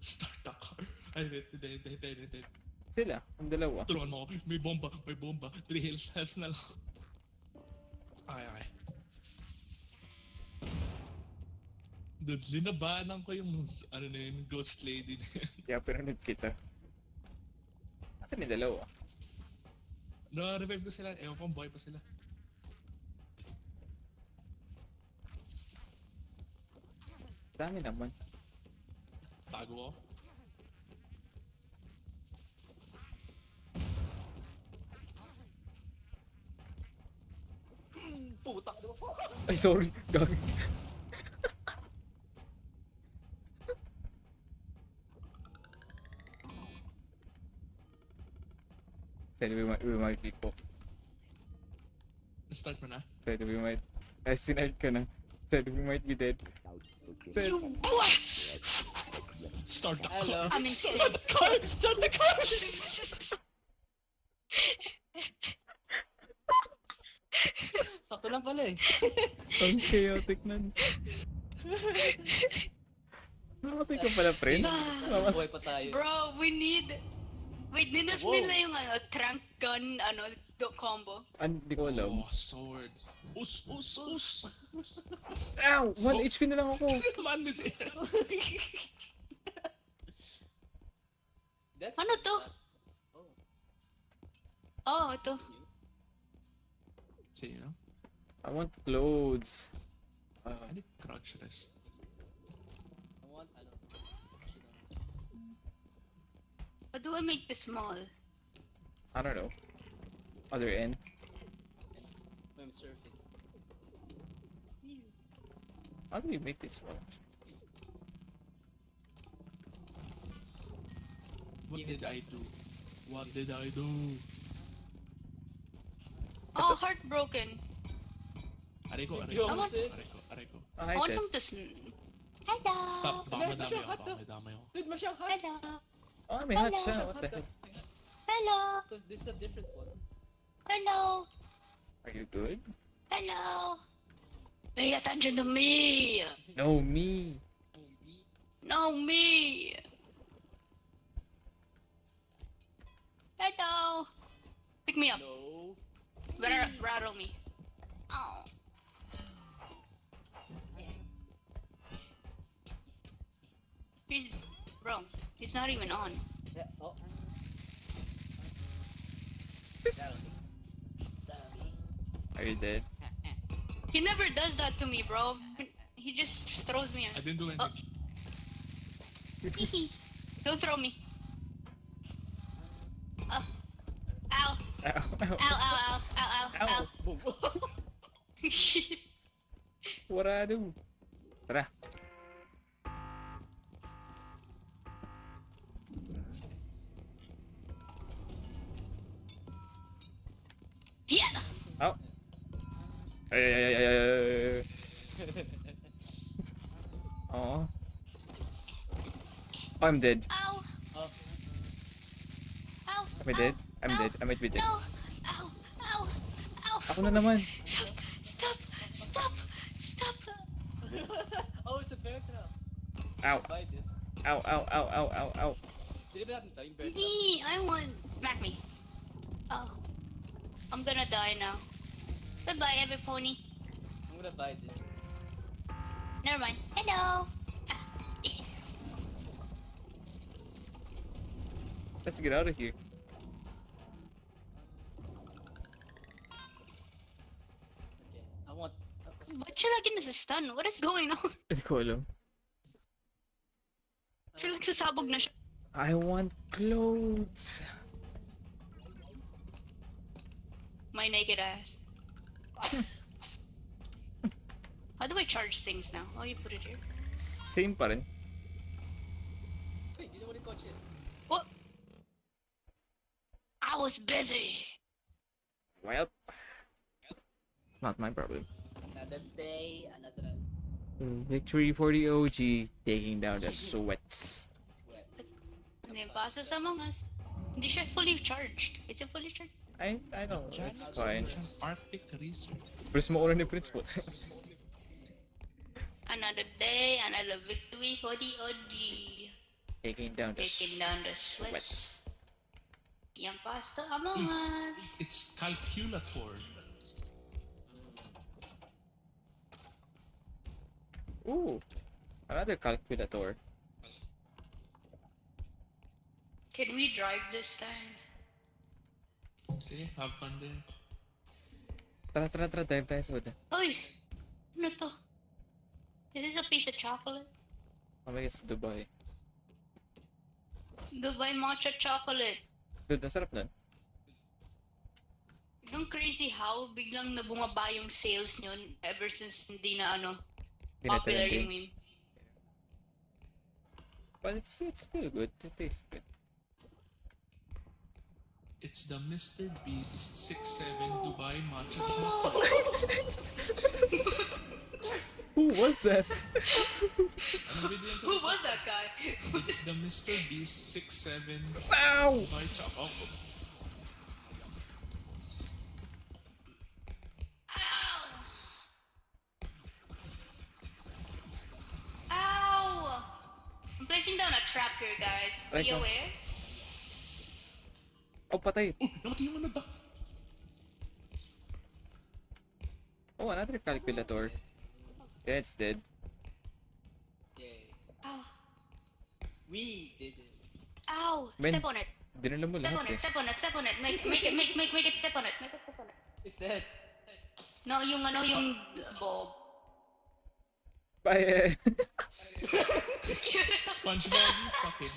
Start the car. Ay, hindi. Sila, ang dalawa. Tulungan mo ako. May bomba. 3 health na lang. Okay. Linabanan ko yung ghost lady na yun. Kaya pinunod kita. Asan yung dalawa? Na-revive ko sila. Ewan ko, buhay pa sila. Dami naman. Tago ako. Putak na po. Ay, sorry. Gag. Said we might be po. Start mo na. Said we might. Ay, sinart ka na. Said we might be dead. Said, You boy! Start the Hello. I mean, Start the car! Start the car! Sakto lang pala eh. ang chaotic nun. Nakapit ka pala, Prince. Buhay pa tayo. bro, we need... Wait, ninerf Whoa. nila yung trank gun, combo. Hindi ko alam. Oh, sword. Us. Ow! 1 HP na lang ako. Man din. That- Ano to? Oh. Oh, ito. Say, you know? I want clothes. I need crouch rest. I want, ano. How do I make this small? I don't know. Other end. I'm surfing. How do we make this one? What did I do? What did I do? Oh, heartbroken. Areko. Yo, Jose. Areko. Oh, hi, I want Seth. him to Hello. Stop. Baka Hello, madami ako. hot Baka dog. madami ako. Dude, masyang hot. Hello. Oh, may hot Hello. siya. What the heck? Hello. Because this is a different one. Hello. Are you good? Hello. Pay attention to me. No, me. No, me. Hello. Pick me up. No. Rattle me. Oh. Bro, he's not even on. Yeah, oh. Are you dead? He never does that to me, bro. He just throws me. I didn't do anything. Hee. Don't throw me. Oh. Ow. Ow, ow. Ow, ow, ow, ow, ow, ow. Boom. What do I do? Tara. Yeah. Oh. Ay. Oh. I'm dead. Ow. Oh. Ow. Am I dead? I'm Ow. dead. I might be dead. No. Ow. Ow. Ow. Ako na naman. Stop. Stop. Stop. Oh, it's a bear trap. Ow. Buy this. Ow, ow, ow, ow, ow, ow. Dili ba natin ito? Yung bear trap? Me. I want. Smack me. Oh. I'm gonna die now. Goodbye, every pony. I'm gonna buy this. Never mind. Hello. Ah, eh. Let's get out of here. Okay. I want... Ba't siya lagi nasa-stun? What is going on? Hindi ko alam. I feel like sasabog na siya. I want clothes. My naked ass. How do I charge things now? Oh, you put it here. Same pa rin. Hey, dito mo rin kotse. What? I was busy. Well, not my problem. Another day, another Victory for the OG, taking down the sweats. sweat. Hindi pa sa Among Us. Hindi siya fully charged. It's a fully charged. I know, it's Janus fine. Ocean Arctic Research. Pres mo ulan ni Prince po. Another day, another victory for the OG. Taking down the Taking down the sweats. Yan pa sa Among Us. It's calculator. Ooh, another calculator. Can we drive this time? Sige, have fun din. Tara, dive tayo sa uda. Uy! Ano to? Is this a piece of chocolate? Mamaya sa Dubai. Dubai matcha chocolate. Dude, nasarap nun. Yung crazy how biglang nabungaba yung sales nyon ever since hindi na popular yung Tinatrending. meme. But it's still good. It tastes good. It's the Mr. Beast 6'7" Dubai matcha chocolate. Who was that? Anong video yan sa Who was that guy? It's the Mr. Beast 6'7" Ow! Dubai chocolate. Ow! Ow! I'm placing down a trap here, guys. Are Right you now. aware? Oh, patay. Oh, namatay yung duck. Oh, another calculator. Yeah, it's dead. Yay. Ow! We did it. Ow! Men, Step on it. Dinala mo Step on lahat it. eh. Step on it. Step on it. Make it step on it. Make it step on it. It's dead. No, yung bulb. Bye! SpongeBob, you fucking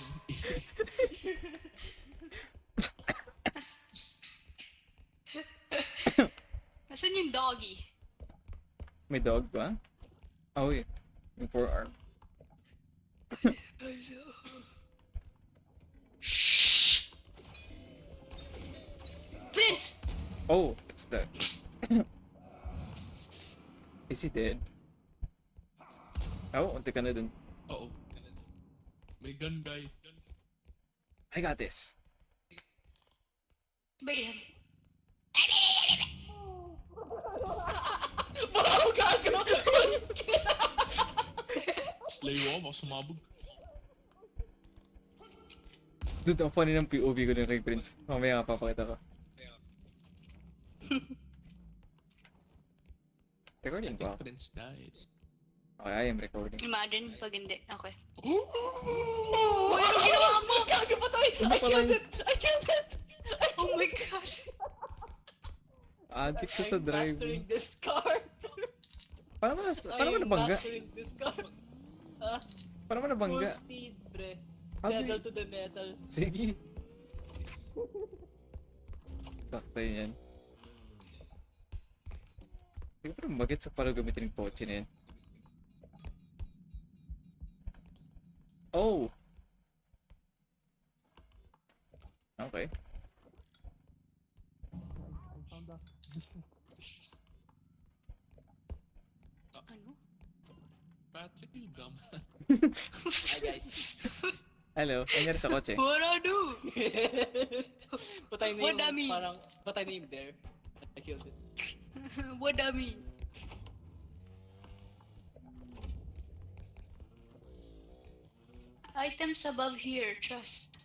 Nasaan yung doggy? May dog ba? Oh, wait. Yung forearm. Vince! Oh, it's dead. Is he dead? Oh, unti ka na dun. Uh-oh. May gun guy. I got this. Bait him. Wow, gago! Layo ako, sumabog. Dude, ang funny ng POV ko dun kay Prince. Mamaya papakita ko. I Recording think ba? Prince died. Okay, I am recording. Imagine pag hindi. Okay. Oh! Ano ginawa mo? Gago, patay! Ano I pala killed yun? it! I killed it! Oh my god. Addict ko sa I'm mastering driving. this car! Paano mo I'm nabangga? mastering this car! Ah, Paano mo nabangga? full speed, pre. How do Pedal you- to the metal. Sige. Sakto yan. Hindi ko parang magit sa pala gamitin yung kotse na yan. Oh! Okay. Ano? Patrick, you dumb. Hi, guys. Hello, nangyari sa kotse. What I do? Patay na What I yung, mean? parang, patay na yung bear. I killed it. What I mean? Items above here, trust.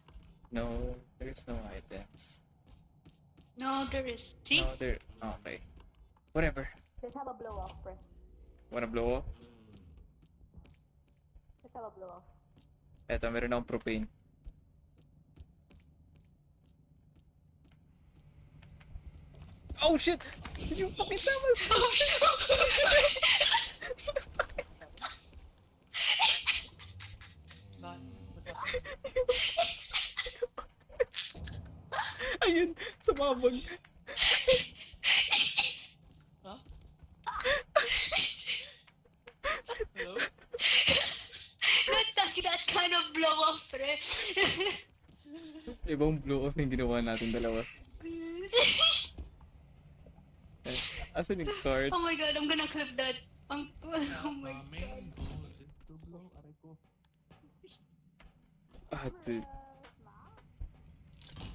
No, there's no items. No, there is. See? No, there. Okay. Whatever. Let's have a blow off, bro. Wanna blow up? Let's have a blow off. Eto, meron akong propane. Oh shit! Yung fucking tamas! What's up? Ayun! Sumabog! Huh? Hello? Not that kind of blow off, pre. Ibang blow off yung ginawa natin dalawa. Asan yung card? Oh my god, I'm gonna clip that. Oh my god. Main goal is to blow. Aray ko. Ah, dude.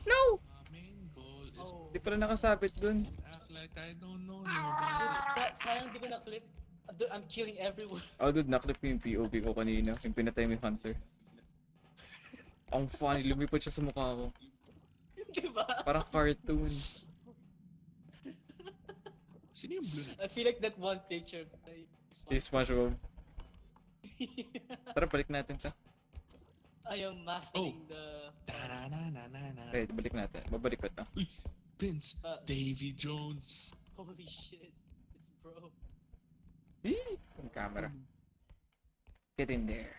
No! Main goal is Oh. Di pala nakasabit dun. act like I don't know Dude, nobody. sayang di ko na-clip. Dude, I'm killing everyone. Oh dude, naklip ko yung POV ko kanina. Yung pinatay mo yung hunter. Ang funny, lumipad siya sa mukha ko. Diba? Parang cartoon. Sino yung blue na? I feel like that one picture. Si SpongeBob. Tara, balik natin ta. I am mastering the... Ta-na-na-na-na-na. Okay, balik natin. Babalik ko to. Uy, Prince, Uh, Davy Jones. Holy shit. It's bro. Yung camera. Get in there.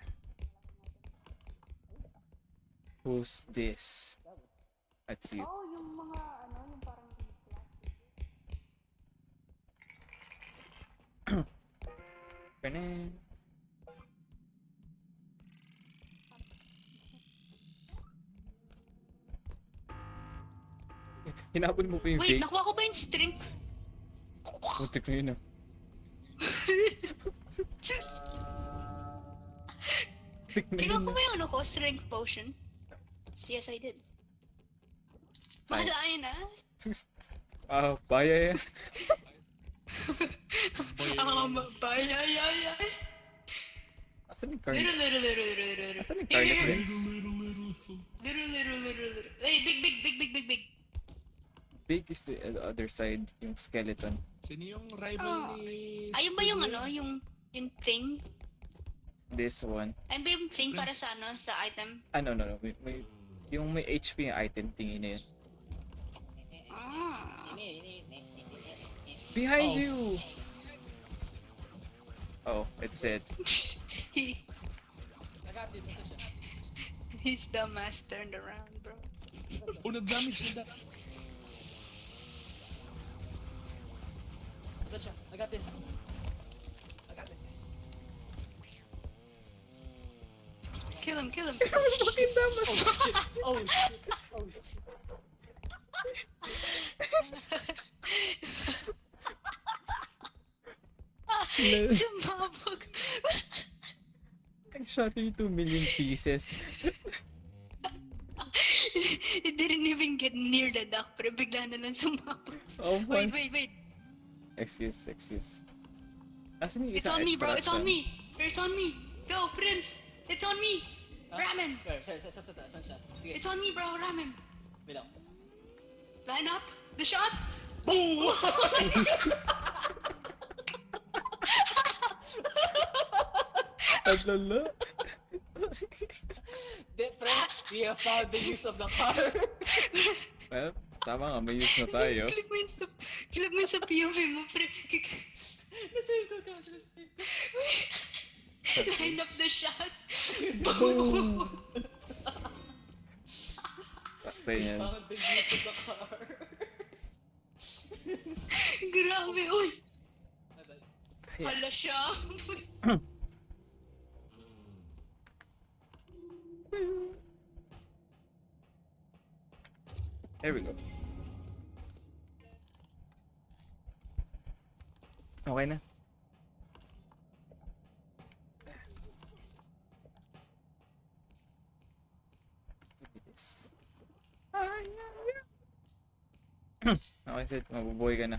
Who's this? That's you. Oh, yung mga ano, yung parang Kanin. Hinabol mo pa yung Wait, vape? nakuha ko ba yung string? Putik na yun ah. Putik na Kinuha yun ko ah. ba yung ano ko, strength potion? Yes, I did. Saan? Malayan na. Baya yan. Bayayayay. Asan yung Carnage? Little. Asan yung Carnage Prince? Little. Hey, big. Big is the other side, yung skeleton. Sino yung rival ni... Ayun ba yung Squidward? ano, yung thing? This one. Ayun ba yung thing para sa ano, sa item? No. Yung may HP yung item, tingin na yun. Ah. Behind Oh. you! Oh, it said. He, I got this. Asa siya? he's dumbass turned around, bro. Oh, nag-damage na Asa siya? I got this. Kill him. Oh shit. Sumabog. I shot you 2 million pieces. It didn't even get near the duck, pero bigla na lang sumabog. Oh, Wait. one. Excuse. Asan yung It's isang on me, bro. It's on extraction? me. Go, Prince. It's on me. Ram him. Where? Saan siya? Sige. It's on me, bro. Ram him. Wait lang. Line up. The shot. Alala. Friend, we have found the use of the car. Well, tama nga, may use na tayo. Clip mo sa POV mo, pre. Nasave ko. Line up the shot. Boom! Patay We yan. found the use of the car. Grabe, uy. Ay, Hala siya. There we go. Okay na. Yes. Okay, Sid. Mabubuhay ka na.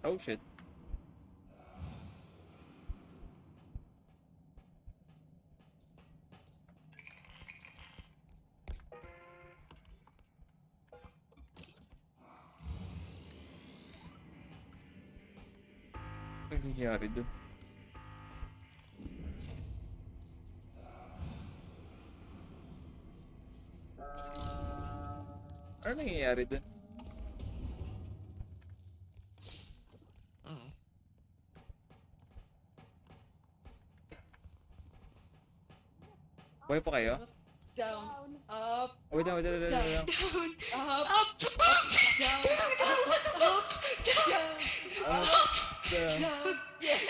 Oh shit. Ano nangyayari dun? Ano nangyayari dun? Oo. Buhay pa kayo? Down, up, Wait lang. Down. up, Up. down, Ah, down. Yes.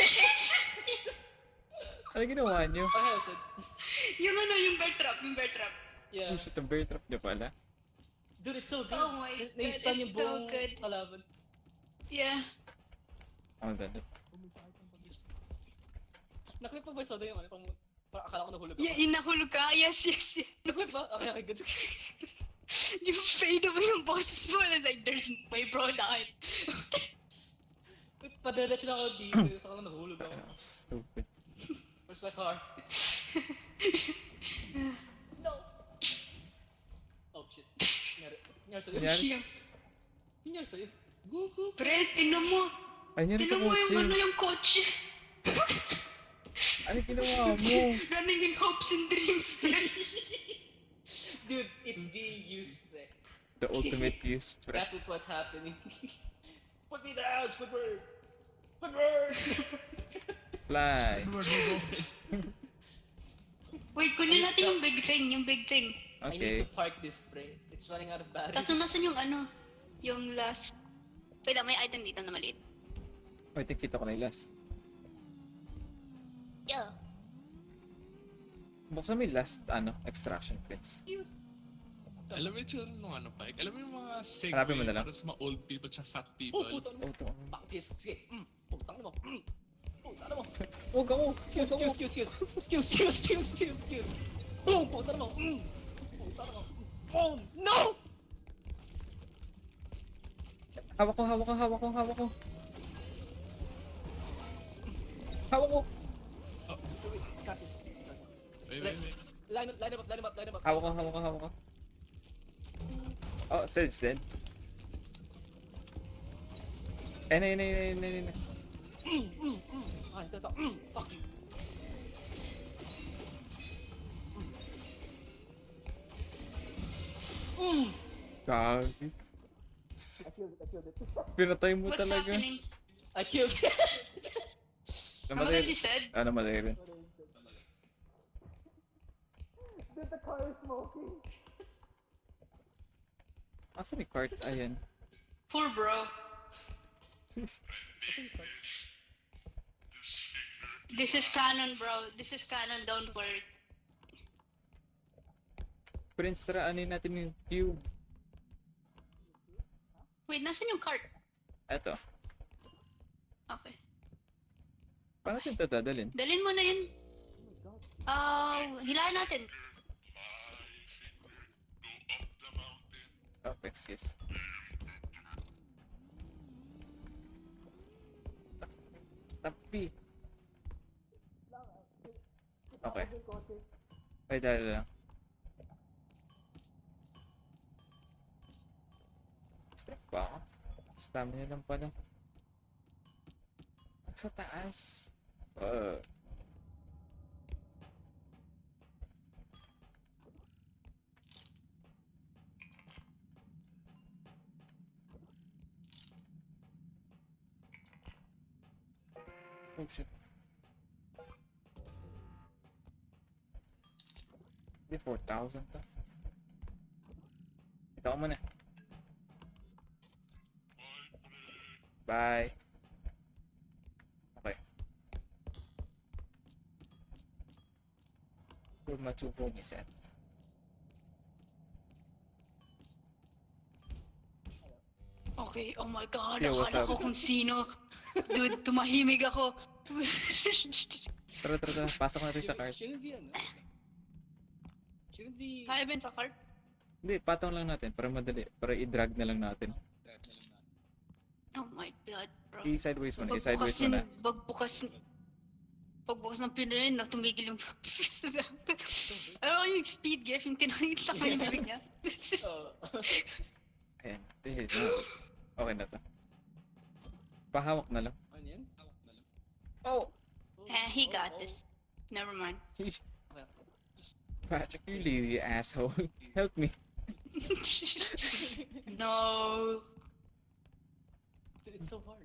ano ginawa niyo? Okay, Sid. Yung ano, yung bear trap. Yeah. Oh shit, ang bear trap niya pala. Dude, it's so good. Oh my God, Na-stun yung it's so buong good. kalaban. Yeah. Oh, dali. Naklip pa ba yung soda yung ano? Akala ko nahulog ako. Yeah, inahulog ka. Yes. Naklip ba? Okay, good. You fade away yung bosses mo. And it's like, there's my bro died. Padalatch na ako dito. Sa ako nahulog ako. Ah, stupid. Where's my car? No! Oh shit. Nangyari sa'yo? Nangyari? Nangyari sa'yo? Pre, tinan mo. Ay, nangyari sa Tinan mo yung kotse. ano yung kotse. Ano Ano ginawa mo? Running in hopes and dreams, pre. Dude, it's being used, pre. The ultimate use. Pre. That's what's happening. Put me down, Squidward! Squidward! Fly. Wait, kunin natin yung big thing, I need Okay. to park this, pre. It's running out of batteries. Tapos nasan yung ano, yung last... Wait, may item dito na maliit. Wait, nakita ko na yung last. Yeah. Buksan mo yung last, extraction prints. Alam mo yung tsura nung ano, Pike? Alam mo yung mga Hanapin mo segue na lang. para sa mga old people tsaka fat Oh, people? puta mo! Oh, ito. Paktis, sige. Putang mo. Putang mo. Huwag ako. Excuse. Boom! Putang mo. Putang mo. Boom! No! Hawak ko. Hawak ko. Got this. Wait. Line him up. Hawak ko. Oh, Sid. Na. Ah, ito. Fuck you. Gagi. I killed it. Pinatay mo What's talaga. happening? I killed it. Namatay si Sed? Namatay rin. Dude, the car is smoking. Asan yung cart? Ayan. Poor bro. Kasi ito. This is canon, bro. This is canon, don't worry. Prince, taraanin natin yung cube. Wait, nasan yung cart? Eto. Okay. Paano natin ito dadalhin? Dalhin mo na yun. Hilaan natin. Oh, excuse. Tapi. Okay. Ay, dali lang. Strike pa ako. Stamina lang pala. Sa taas. Oh shit. Hindi 4,000 to. Ito ko muna. Bye. Okay. Machupo ni set. Okay, oh my god, Yeah, what's akala up? ko kung sino. Dude, tumahimig ako. Tara. Pasok natin sa cart. Shouldn't be ano. Shouldn't be... Kaya Ben sa cart? Hindi, patong lang natin para madali. Para i-drag na lang natin. Oh my god, bro. I-sideways mo na. I-sideways mo na. Pagbukas ng Pinoy na tumigil yung... Alam mo yung speed gift, yung tinangit sa kanya bibig niya. Ayan. Okay na to. Pahawak na lang. Ano yan? Oh! He got this. Never mind. Patrick, you lazy asshole. Help me. No, It's so hard.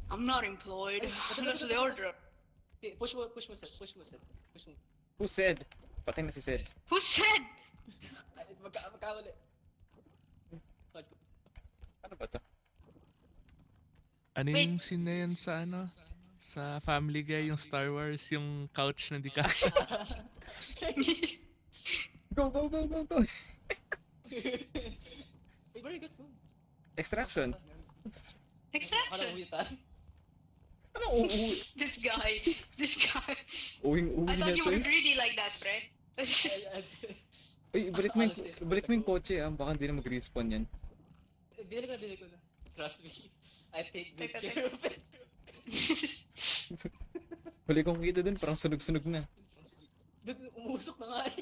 I'm not employed. That's the order. Hey, push mo, Seth. Who said? Patay na si Sid. Who said? Magkawali. Ano ba to? Ano Wait. yung scene na yan sa ano? Sa Family Guy, yung Star Wars, yung couch na di ka. Go! Hey, very good school. Extraction. Extraction. Anong uuwi? This guy. Uwing-uwi I na thought you to would eh. really like that, pre. Uy, balik mo yung kotse baka hindi na mag-respawn yan. Binili ko na. Trust me. I take good Teka. care of it. Huli kong kita dun, parang sunog-sunog na. Dude, umusok na nga eh.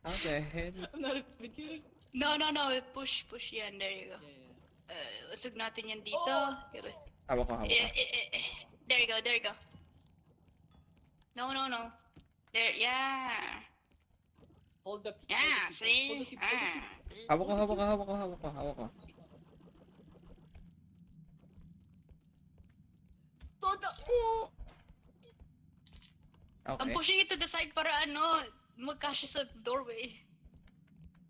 How the hell? I'm not even kidding. No. Push yan. There you go. Yeah. Usog natin yan dito. Oh! Diba? Hawak ko. There you go. No, no, no. There, yeah. Hold the Yeah, hold the see? hold the keep, hold the keep. Hawak ko, hawak ko, hawak ko, hawak ko, hawak ko. Soda! I'm Okay. pushing it to the side para ano, magkasya sa doorway.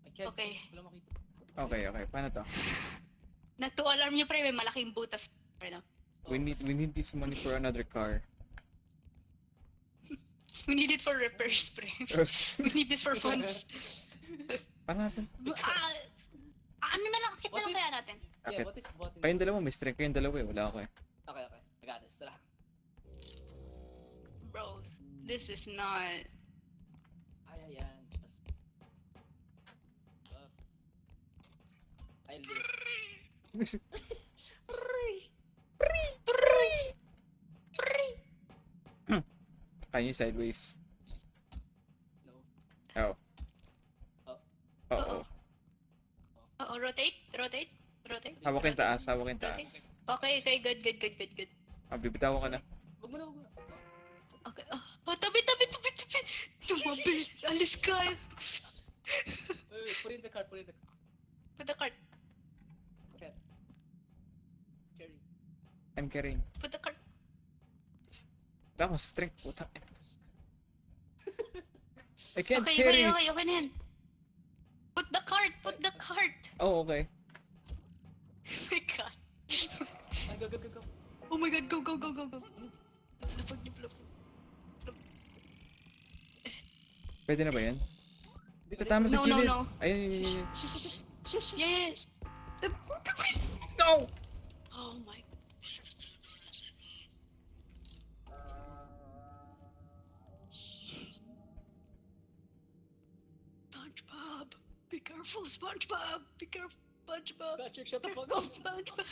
I can't Okay. see. Wala makita. Okay, okay. Paano to? Nagtu-alarm niyo pre, may malaking butas. Right now. We need this money for another car. We need it for repairs, pre. We need this for funds. Paano natin? Ano na lang, kit na What lang if- kaya natin. Okay. Yeah, what if bot in- Kayong dalawa, may strength kayong dalawa eh. Wala ako eh. Okay, okay. I got this. Tara. Bro, this is not... Ay, ayan. Just... I live. Can you sideways? No. Oh. Oh. Oo. Oo, rotate, rotate, rotate. Hawakin taas, hawakin Rotate. taas. Okay, okay, good, good, good, good, good. Ah, bibitawan ka na. Wag mo na, wag mo na. Okay, oh, tabi, tabi, tabi, tabi. Tumabi, alis ka. Wait, put in the cart, put in the cart. Put the cart, Can't. Carry. I'm carrying. put the cart. Wala akong strength, puta. I can't Okay, carry. okay, okay, okay na yan. Put the cart, put the cart. Oh, okay. Oh my god. Ay, go, go, go, go. Oh my god, go, go, go, go, go. Lapag niyo, lapag. Pwede na ba yan? Di- Tama sa No, no, gilid. no. Ayun, ayun, ayun, ayun. Shush, shush, shush, shush, shush. Yes. No! Oh my. SpongeBob, be careful, SpongeBob. Be careful, SpongeBob. Patrick, shut the fuck up. SpongeBob.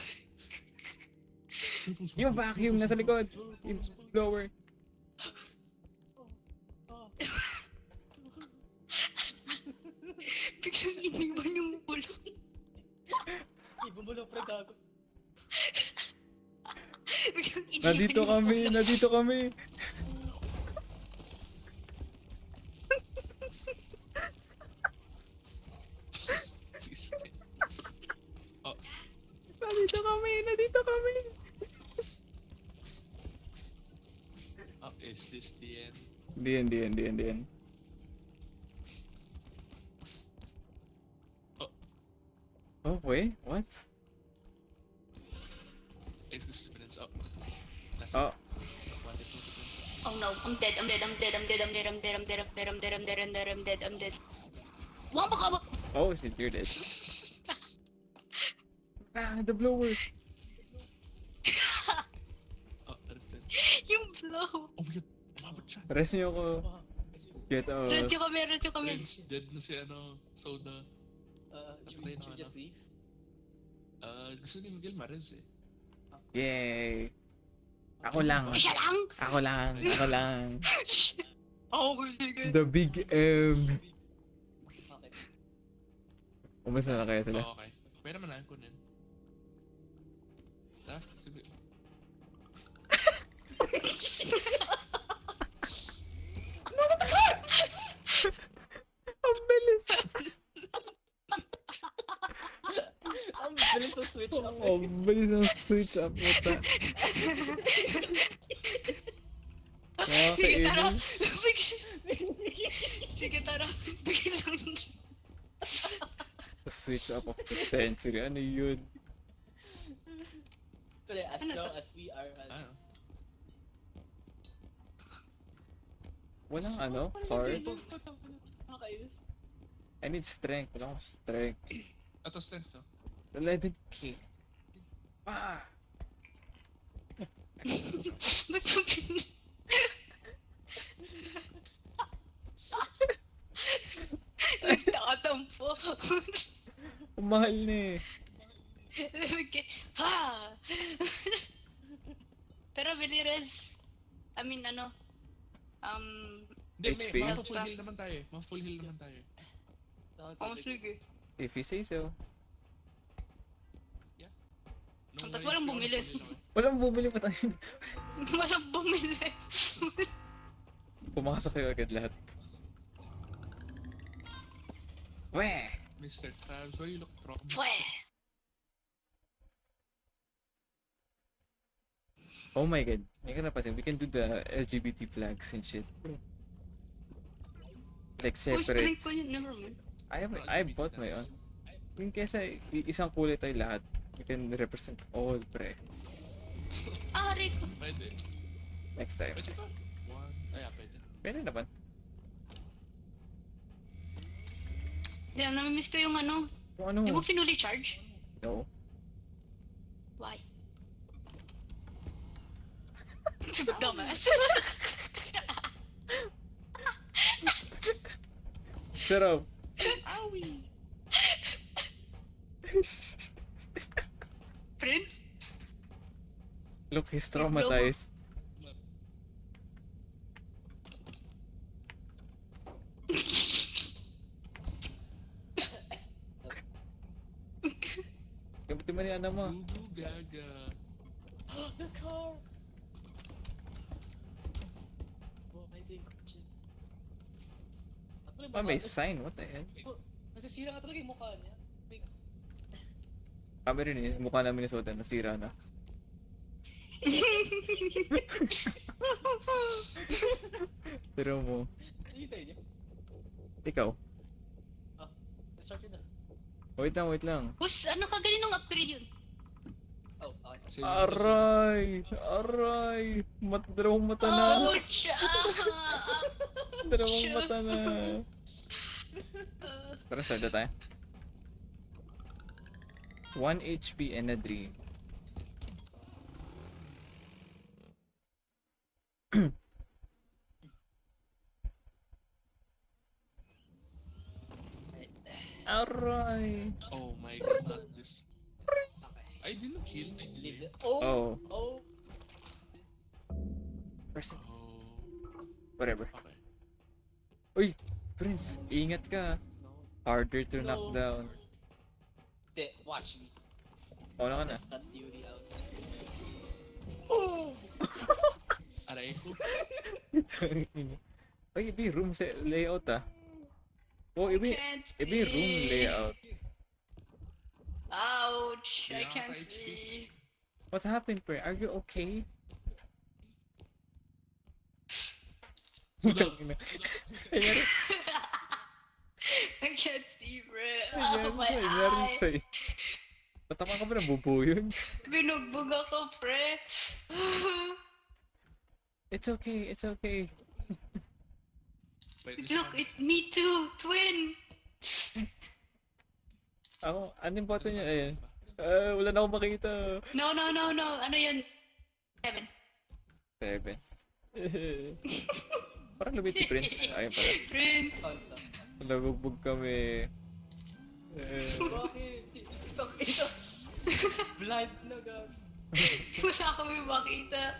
Yung vacuum nasa likod. Yung blower. Biglang iniwan yung ulo. Ibon mo lang, pre, gago. Biglang iniwan Nandito yung kami, ulo. nandito kami. Please. Oh, Nandito kami, nandito kami. oh, is this the end? Hindi yan, hindi yan, hindi yan, hindi yan. Oh. Oh, wait, what? Excuse me, oh. Last Oh, 1 to 2 seconds. Oh no, I'm dead, I'm dead, I'm dead, I'm dead, I'm dead, I'm dead, I'm dead, I'm dead, I'm dead, I'm dead, I'm dead, I'm dead, I'm dead. Wala ka ba? oh, shit, you're dead. Ah, the blower. Oh, reference. Yung blow. Oh my god, umabot siya. Rest niyo ako. Get us. Rescue kami, rescue kami. Friends, dead na si ano, Soda. Should we just leave? Gusto ni Miguel Mares eh. Yay. Ako lang. Siya lang! Ako lang. Ako lang. Oh, sige. The big M. Okay. Umasa na kaya sila. Oh, okay. Pwede naman na kunin. Tara, sige. Ang bilis. Ang bilis ng switch up. Ang bilis ng switch up mo ta. Sige, tara. Nakakainis. Sige, tara. Biglang. The switch up of the century. Ano yun? Pero as Ano long to? as we are... Ano? Walang ano? Card? Nakakainis. I need strength. Wala akong strength. Ato strength to. 11k. Ah! Ba't mo pin... Nagtatampo. Ang mahal na eh. Okay. Ha! Pero Bilires, I mean ano, Hindi, HP? may mga full heal naman tayo eh. Mga full heal naman tayo eh. oh sige. If you say so. Nung Ba't na-reach walang ko, bumili? full heal ako eh. Walang bumili pa tayo. Walang bumili. Pumasok kayo agad lahat. Weh! Mr. Krabs, why you look traumatized? Pwes. Oh my god. Hindi ka napansin. We can do the LGBT flags and shit. Like Uy, separate. strength ko yun. Never mind. I bought my own. Yung kesa isang kulay tayo lahat. We can represent all, pre. Ari ko. Pwede. Next time. Pwede ba? One. Ay, pwede. Pwede naman. Damn, namimiss ko yung ano. Kung ano. Di mo finally charge? No. Why? Dumbass. Pero, Prince? look, he's traumatized. Kamuti mo niya mo. Gugu gaga. The car! Oh, may day kotse. At pala yung Ah, may mukha- sign. What the hell? Oh, nasisira nga talaga yung mukha niya. Like, Kami rin eh. Mukha namin ni Soda. Nasira na. Pero mo. hinihintay niya. Ikaw. Start yun na. Wait lang. Bus, ano ka ganinong upgrade yun? Oh, okay. Save Aray! Aray! Dalawang mata na. Ouch! Dalawang mata na. Ah. Tara, start na tayo. 1 HP and a dream. Aray! Oh my god, not this. Okay. I didn't kill. I Leave did. the... Oh! Oh. Oh! Person. Oh. Whatever. Okay. Uy! Prince, ingat ka. No. Harder to knock No. down. Hindi, watch me. Wala ka na. That's not Yuri out. Oh! Aray ko. Uy, iba yung room layout ah. Oh, iba Can't yung room see. layout. Ouch! I Yeah, can't right, see. What happened, pre? Are you okay? Sulog. Tangina. Nangyari, I can't see, bro. nangyari, Oh, my nangyari eye. sa'yo. Natama ka ba ng bubo yun? Binugbog ako, pre. It's okay, it's okay. Wait, this Look, one. me too, twin. Ako, anong button niya? Ayan. Wala na akong makita. No. Ano yun? 7. 7. Parang lumit si Prince. Ayun pala. Prince. Oh, stop. Nabugbog kami. Bakit? Stuck ito. Blind na gag. Wala kami makita.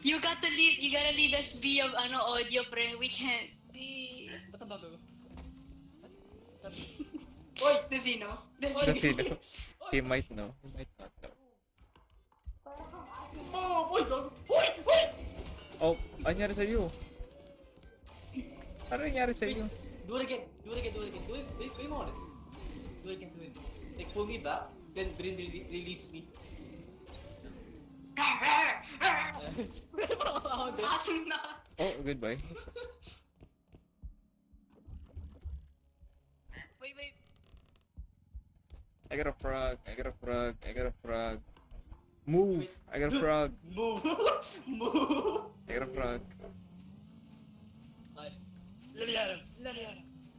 You gotta lead us via audio, pre. We can't see. Ba't ang bago ko? Oy! Desino. Sino? He might know. He might not know. Oh! Oy! Gag! Oy! Oy! Oh, ano nangyari sa'yo? Ano nangyari sa'yo? Do it again. Do it again. Do it again. Do it more. Do it again. Do it. Like pull me back, then release me. Ako din. Awesome na. Oh, goodbye. Wait. I got a frog. I got a frog. I got a frog. Move! I got a frog. Move! Move! I got a frog. Ay. Laliara!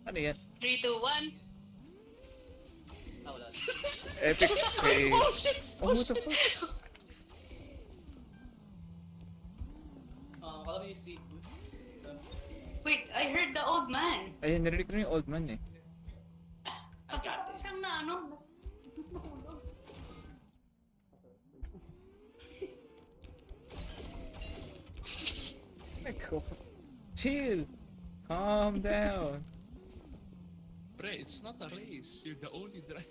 Ano yan? 3, 2, 1. Ah, wala. Epic fail. Oh shit! Oh, what the fuck? Kala mo yung sweet boost. Wait, I heard the old man. Ayun, narinig ko na yung old man eh. I got this. Parang na ano. Echo. Chill. Calm down. Pre, it's not a race. You're the only driver.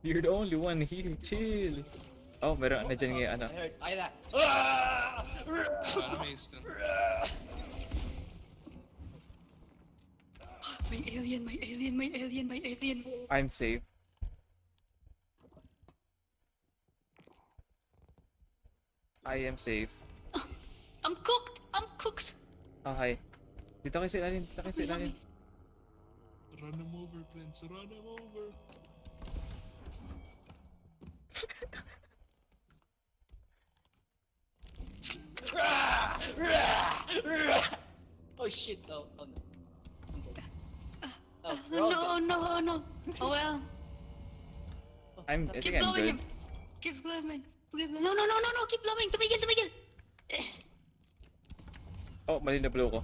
You're the only one here. Chill. Oh, meron na dyan ngayon, ano. I heard. Ay na. Para may extra. May alien, may alien, may alien, may alien. I'm safe. I am safe. I'm cooked! I'm cooked! Oh, hi. Dito kayo sa ilalim, dito kayo sa ilalim. Run him over, Prince. Run him over. Oh shit, oh no. Oh, Oh we're all no, oh dead. no, oh no. Oh well. I Keep think I'm going. good. Keep going. No, no, no, no, no. Keep going. Tumigil, tumigil. Oh, mali na blow ko.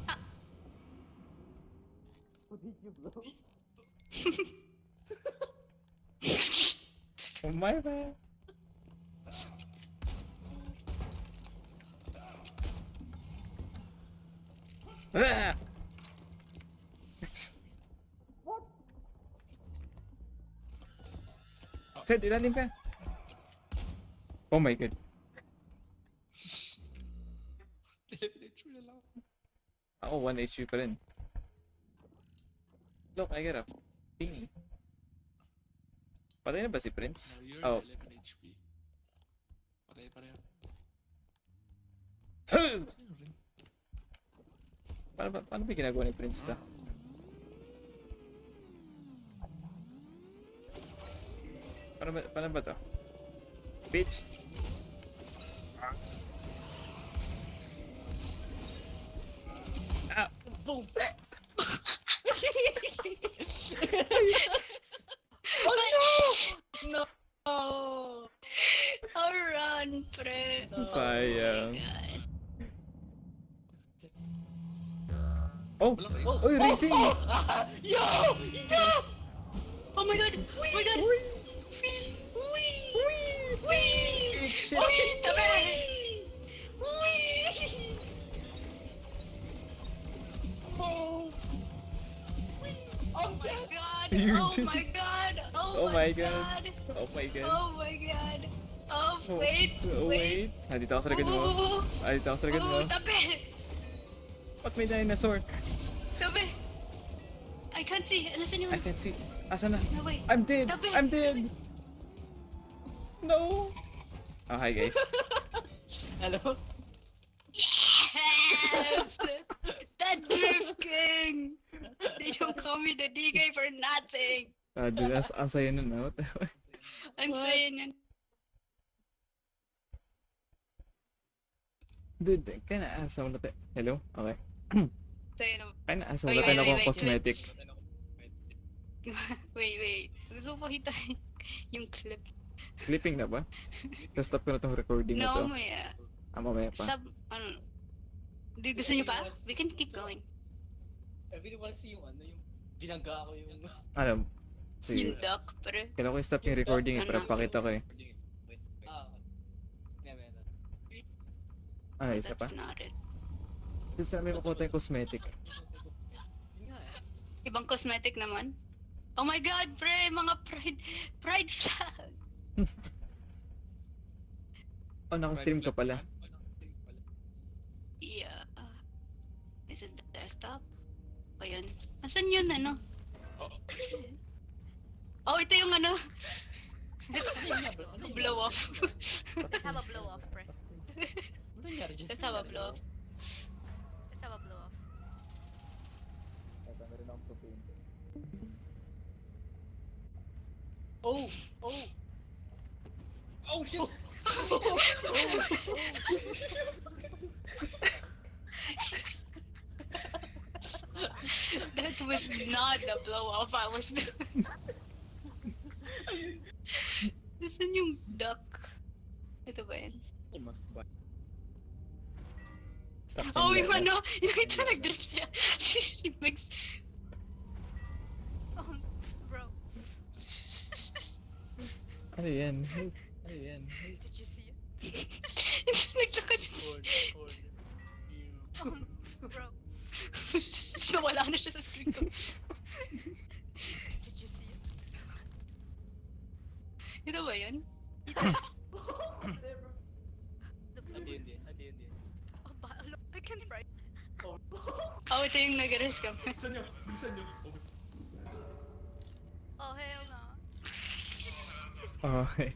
Oh my god. Ah! Sir, ilalim ka. Oh my god. Eliminate mo na lang. Ako 1 HP pa rin. Look, I got a thingy. Patay na ba si Prince? No, you're Oh. 11 HP. Patay pareho. Huh! Ano yung ring? Paano ba ginagawa ni Prince to? Paano ba to? Bitch! Ah! Boom! Oh no! No! Oh, run, pre. No. Sayang. God. Oh! Walang race. Oh, racing! Yo! Yo! Oh my god! Oh my god! Big shit! Oh shit! Tabi! Oh! Oh my god! You Oh did- my god! Oh my god! Oh my god! Oh my god! Oh, Oh, wait! oh, wait! Nandito ako sa likod mo. Oh, Nandito ako sa likod mo. oh, tabi! Ba't may dinosaur? Tabi! I can't see! Nasaan yung... I can't see. Asan na? No, wait. I'm dead! Tabi! I'm dead! No! Oh, hi guys. Hello? Yes! The Drift King! They don't call me the DK for nothing! Dude, ang saya nun, no? Ang saya niyan. Dude, kinda ask ako natin. Hello? Okay. Saya na. Kinda ask ako Wait, natin wait, ako wait, cosmetic. Wait. Gusto ko pakita yung clip. Clipping na ba? Stop ko na tong recording na No, to. maya. Mamaya pa. Ano? Di gusto niyo pa? We can keep going. I really wanna see yung ano, yung binangga ko yung... Ano? Sige. Yung duck, pero... Kailangan ko i-stop yung recording eh, para Ano? pakita ko eh. Ah, okay. Ano, isa pa? That's not it. Dude, saan may makuha tayong cosmetic? Yun nga eh. Ibang cosmetic naman. Oh my god, pre! Mga pride flag! Oh, naka-stream ka pala. Yeah. Is it the desktop? O yun. Nasaan yun, ano? Oh, ito yung ano. Blow off. Let's have a blow off, pre. Ano nangyari dyan? Let's have a blow off. Let's have a blow off. Oh! Oh! Oh shit! That was not the blow off I was doing. Nasaan yung duck? Ito ba yan? Oh, yung ano? Yung ito nag-drip siya. Si Max. Oh, bro. Ano yan? Ano yan? Did you see it? Naglakad. Oh, bro. Nawala na siya sa screen ko. Did you see it? Ito ba yun? can fry. Oh, ito yung nag-risk kami. Bilisan nyo! Bilisan nyo! Okay. Oh, hell no. Okay.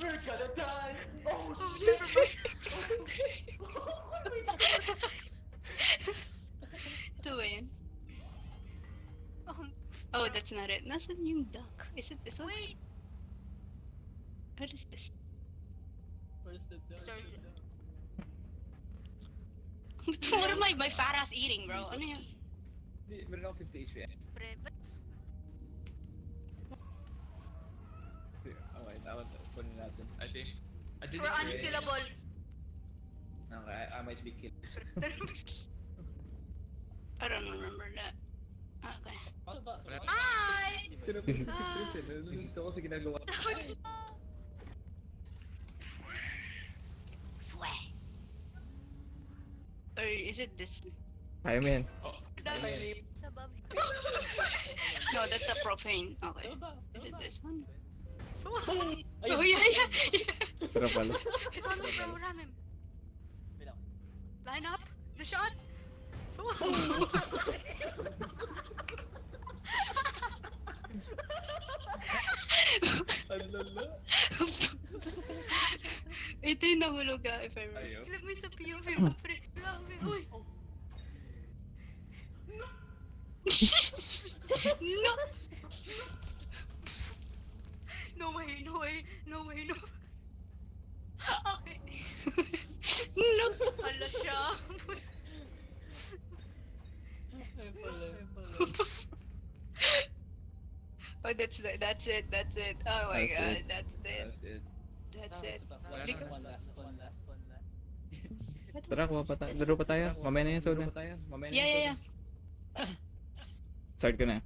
We're gonna die! Oh, shit! Ito ba yun? Oh, Oh, that's not it. Nasaan yung duck? Is it this one? wait! What is this? Where's the dog? There's- What am my fat ass eating, bro? Ano yan? Meron ako 50 HP. Pre, but Okay, tawag. Kunin natin. I think... I we're didn't... unkillable. Okay, I might be killed. I don't remember that. Okay. Ano ba? Hi! Ito kasi ginagawa. Fweh! Or is it this one? Ayaw mo yan. Oh, Dami. Sa babi. No, that's a propane. Okay. Ano ba? Is it this one? Ayun! Oh, yeah, yeah. Tara pala. Ramim, bro, Ramim. Wait lang. Line up. The shot. Alala. Ito yung nahulog if I remember. Ayaw. Kilag mo sa POV mo, pre. Grabe, uy. No! No way, no way, no way, no. Okay. No! Hala siya. Ay, pala. Oh, that's it. That's it. That's it. Oh my That's god, it. that's it. That's it. That's it. One last. Tara, kuha pa tayo. Laro pa tayo. Mamaya na yan, Soda. Mamaya na Yeah, yeah, yeah. Start ko na.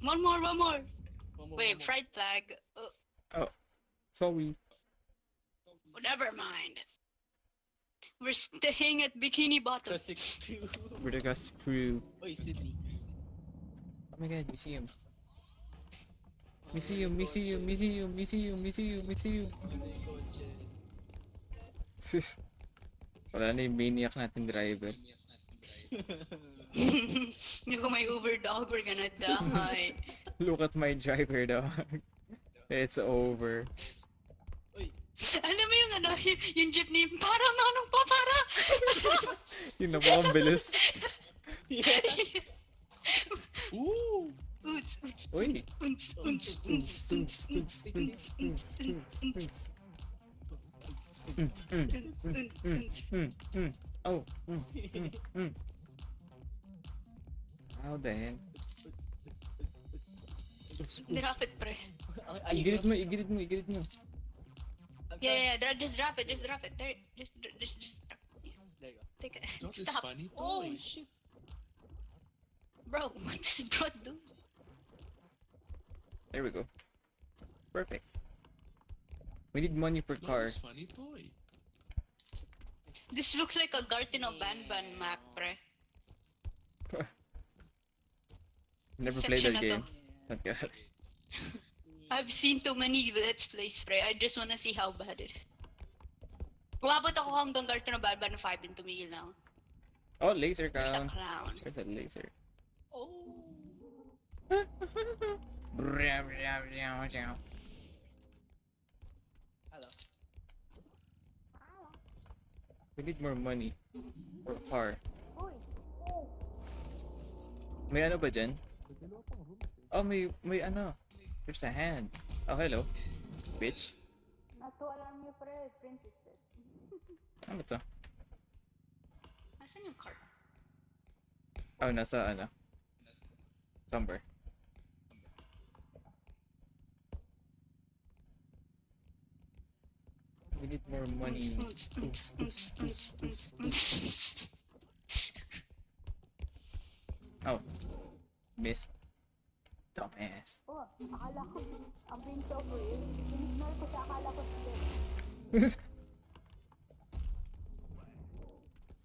One more, one more. One more, Wait, one more. fried flag. Sorry. Never mind. We're staying at Bikini Bottom. Classic crew. We're the Ghost Crew. Oy, Sydney. Oh my god, museum. Museum, museum, museum, museum, museum, museum. Sis. Wala na yung maniac natin driver. Look, my Uber dog, we're gonna die. Look at my driver, dog. It's over. Uy. Alam mo yung ano, yung jeepney, para manong pa, para! Yung napakabilis. Ooh! Oots, oots, Uy! oots, oots, oots, oots, oots, Oh. How the hell? Drop it, pre. Igilid mo, igilid mo, igilid mo. Yeah, just drop it, drop it. There, just drop it. Yeah, There you go. take it. not this Stop. funny Oh, toy. shit! Bro, what does bro do? There we go. Perfect. We need money for Not car. this funny toy. This looks like a Gartino Banban map, pre. Never played Section that na to. game. Thank God. I've seen too many let's plays, pre. I just wanna see how bad it is. Umabot ako hanggang Gartino Banban 5 and tumigil na ako. Oh, laser There's a count. clown. There's a laser. Oh! Hello. We need more money for car. May ano ba dyan? Oh, may ano. There's a hand. Oh, hello. Bitch. Natualan niyo, pre. Princess. Ano to? Nasaan yung card? Oh, nasa ano? Somewhere. We need more money. Oh. Missed. Dumbass. Oh, akala ko, ang Prince of Wales, in-ignore ko sa akala ko sila.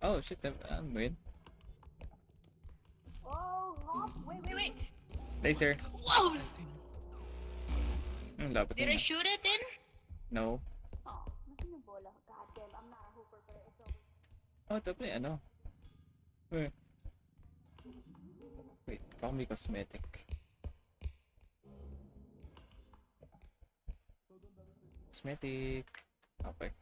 Oh shit, I'm win. Oh, hop, Wait. Laser. Wow! Dapat Did I yun. shoot it in? No. Oh, nasan yung bola? God damn, I'm not a hooper, pero it's over. Oh, ito pa ano. Wait. Wait, baka may cosmetic. Cosmetic. Okay.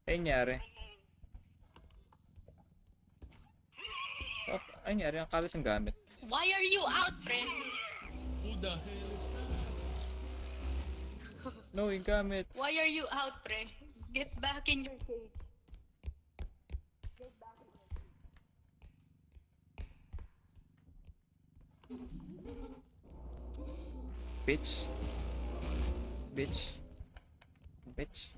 Ay, nangyari. Oh, ay, nangyari. Ang kalat ng gamit. Why are you out, pre? Who the hell is that? No, yung gamit. Why are you out, pre? Get back in your cage. Bitch. Bitch. Bitch.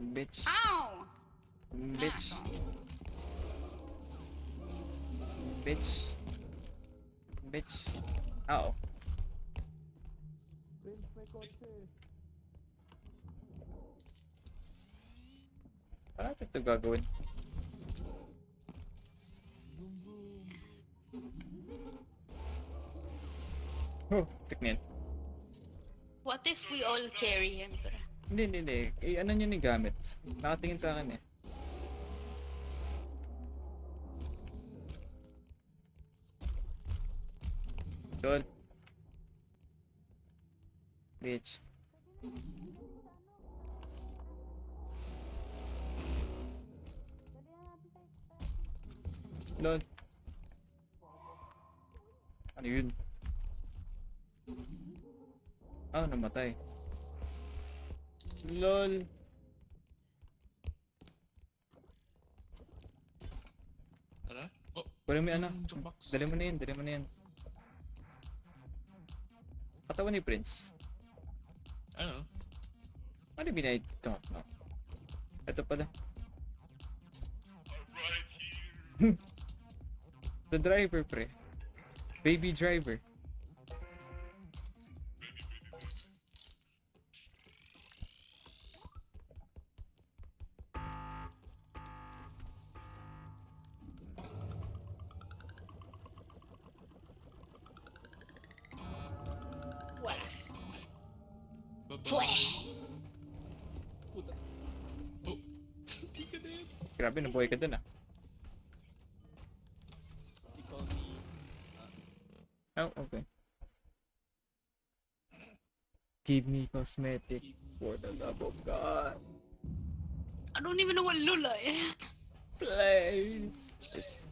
Bitch. Ow! Bitch. Bitch. Bitch. Oh. Ano ito gagawin? Oh, tiknin. What if we all carry him, pre? Hindi. Ano nyo ni gamit? Nakatingin sa akin eh. Dol. Bitch. Lol. Ano yun? Ah, namatay. Lol. Tara? Oh, Kunin mo yung ano. yung box. Dali mo na yan. Katawan ni Prince. Ano? Ano yung binayad ito? No. Ito pala. Right here. The driver, pre. Baby driver. Baba. Puta. Oh. Hindi ka din. Grabe, nabuhay ka dun ah. He called me. Oh, okay. Give me cosmetic for the love of God. I don't even know what lula is. Please. It's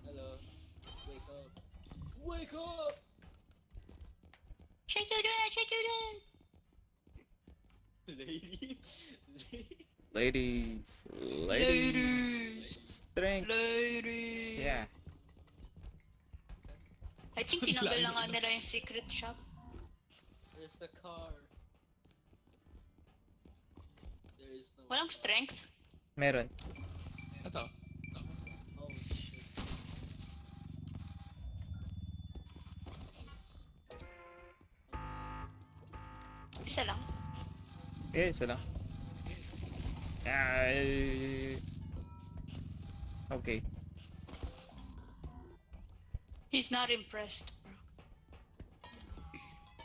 Hello. Wake up. Wake up! Shake your dad. Lady. ladies. Strength. Ladies. Yeah. I think tinanggal na nga nila yung secret shop. There's a car. There is no. Walang strength. Meron. Ito. Oh shit. Isa lang. Eh, isa lang. Ay. Okay. He's not impressed, bro.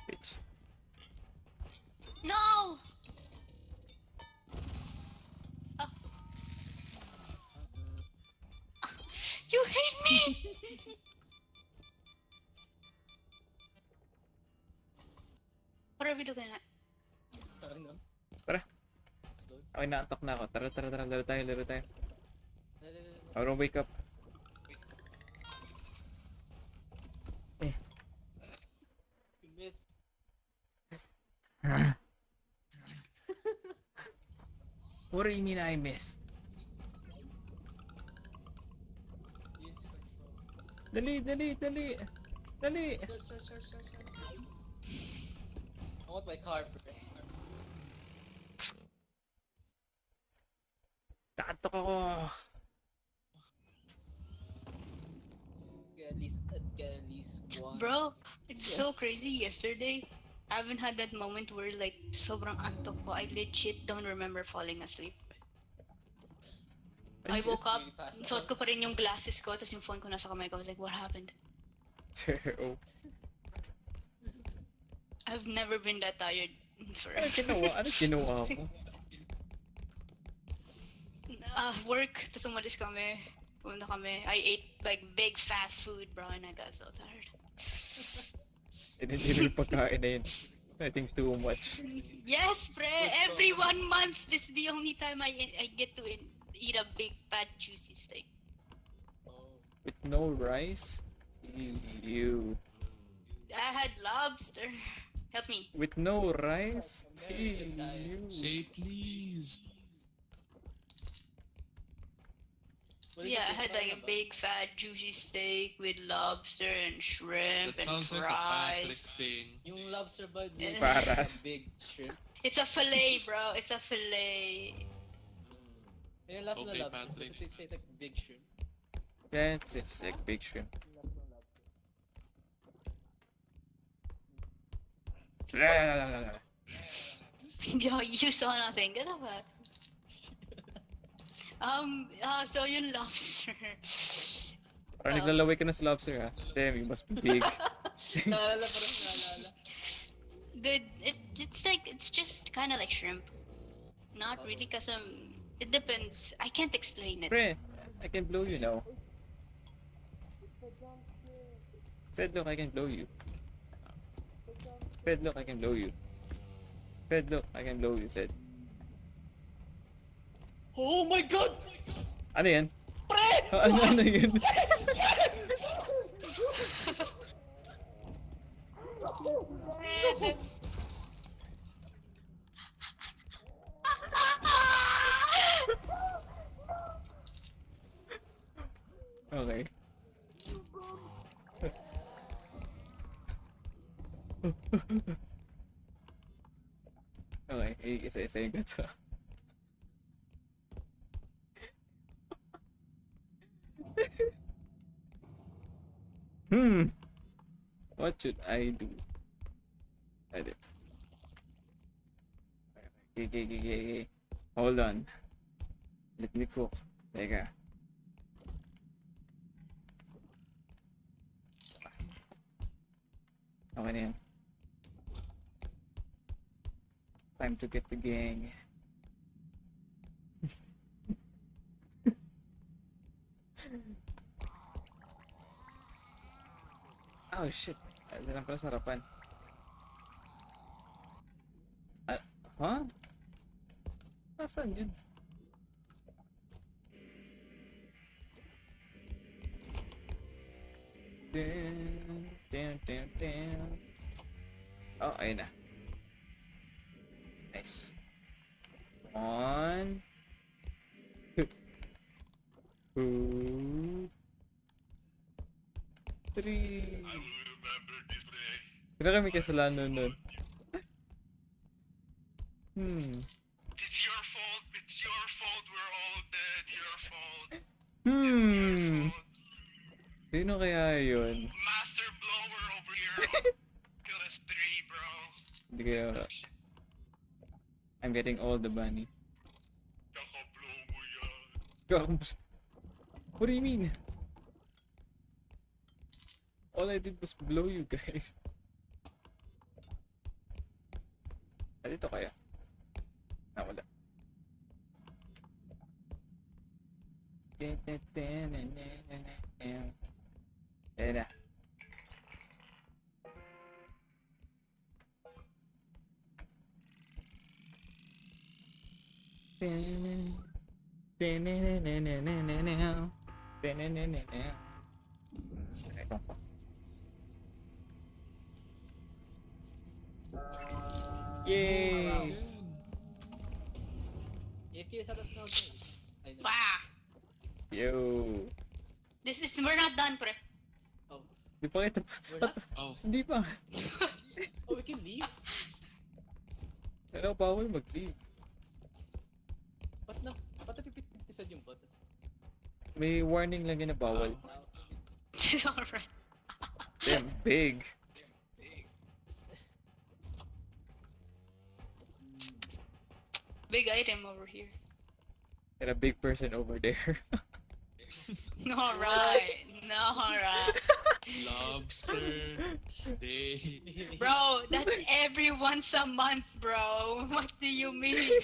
Bitch. No! Ah. You hate me! What are we looking at? Ano? Tara. Slow. Okay, naantok na ako. Tara. Laro tayo. No. I wanna wake up. You miss. What do you mean I missed? Use control. Dali. Sir. I want my car, bro. Tatok ako. Get at least one. Bro, it's so crazy. Yesterday, I haven't had that moment where like sobrang antok ko. I legit don't remember falling asleep. I woke up, Really fast. suot ko pa rin yung glasses ko, tapos yung phone ko nasa kamay ko. I was like, what happened? Zero. I've never been that tired Ano forever. ginawa? Ano ginawa ko? Work, tapos umalis kami. Pumunta kami. I ate like big fat food, bro, and I got so tired. Hindi rin pagkain na yun. I think too much. Yes, pre! Every 1 month, this is the only time I get to eat a big fat juicy steak. Oh. With no rice? Ew. I had lobster. Help me. With no rice? American diet. Ew. Say please. What is Yeah, I it had like a about? big fat juicy steak with lobster and shrimp That and sounds like a Patrick fries. thing. Yung lobster ba? Eh. Paras. Big shrimp. It's a fillet, bro. It's a fillet. Yung last na Okay, lobster. Patrick. Does it taste like big shrimp? Yeah, it's like big shrimp. Yo, you saw nothing. Get up. So yung lobster. Parang naglalaway ka na sa lobster ha. Damn, you must be big. Naalala pa rin, naalala. It's just kind of like shrimp. Not really, cause it depends. I can't explain it. Pre, I can blow you now. Fred, look, I can blow you. Fred, look, I can blow you. Fred, look, I can blow you, said. Oh my god! Ano yan? Ano yun? Okay. Okay, isa-isa yung gato. What should I do? Edit. Okay. Hold on. Let me cook. Teka. Okay na yan. Time to get the gang. Oh shit. Ano lang pala sarapan. Huh? Nasaan yun? Damn. Oh, ayun na. Nice. 1 2 3. I will remember this day. Kaya kami kasalanan nun. It's your fault. It's your fault. We're all dead. Your fault. Your fault. Sino kaya yun? Master blower over here. Kill us 3, bro. Hindi kaya... I'm getting all the bunny. Kakablow mo yan. What do you mean? All I did was blow you guys. Dito kaya? Wala. Ayan na. Yay! AFK sa atas sound eh. Ay, no. Bah! Yo! We're not done, pre. Oh. Di pa kita... We're not? Oh, Hindi pa. Oh, we can leave? Ano, bawal mag-leave. Ba't napipitisan yung bot? May warning lang yun na bawal. Alright. Damn, big. Big item over here. And a big person over there. Alright. Alright. Lobster, steak. Bro, that's every once a month, bro. What do you mean?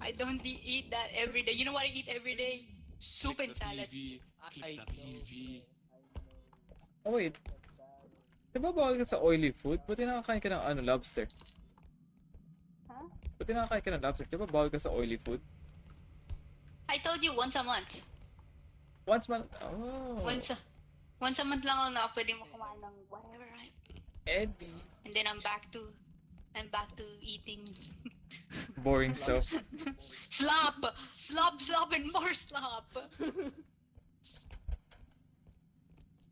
I don't eat that every day. You know what I eat every day? Soup Click and the salad. TV. Click the TV. Oh wait. Diba bawal ka sa oily food? Buti nakakain ka ng ano, lobster. Huh? Buti nakakain ka ng lobster. Diba bawal ka sa oily food? I told you once a month. Once man... Oh. Once a month lang ako na pwedeng kumain Kumain ng whatever, right? Eddie. And then I'm back to eating Boring stuff. slop, and more slop.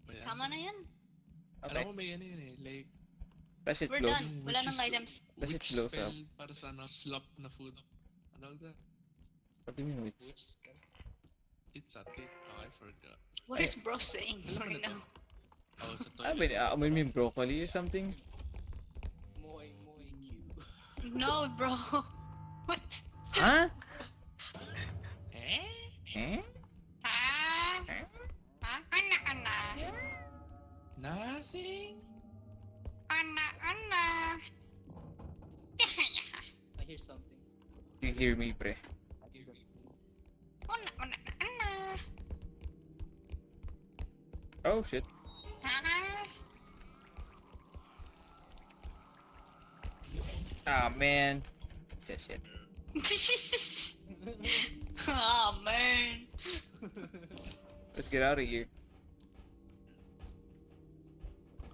Ayan. Tama na yan. Okay. Alam mo may ano yun eh, like, Flash it We're close. done. Wala nang items. Flash it which close up. spell para sa ano, slop na food. Ano ba? What do you mean which? It's a tick. Oh, I forgot. What is bro saying right now? Oh, sa Ah, toilet. I mean broccoli or something? Moy cute. No, bro. What? Huh? Eh? Eh? Ah? Ah? Ana. Nothing? Ana. I hear something. You hear me, pre? I hear me. Ana. Oh shit. Ah? Ah man. Said shit. Oh man. Let's get out of here.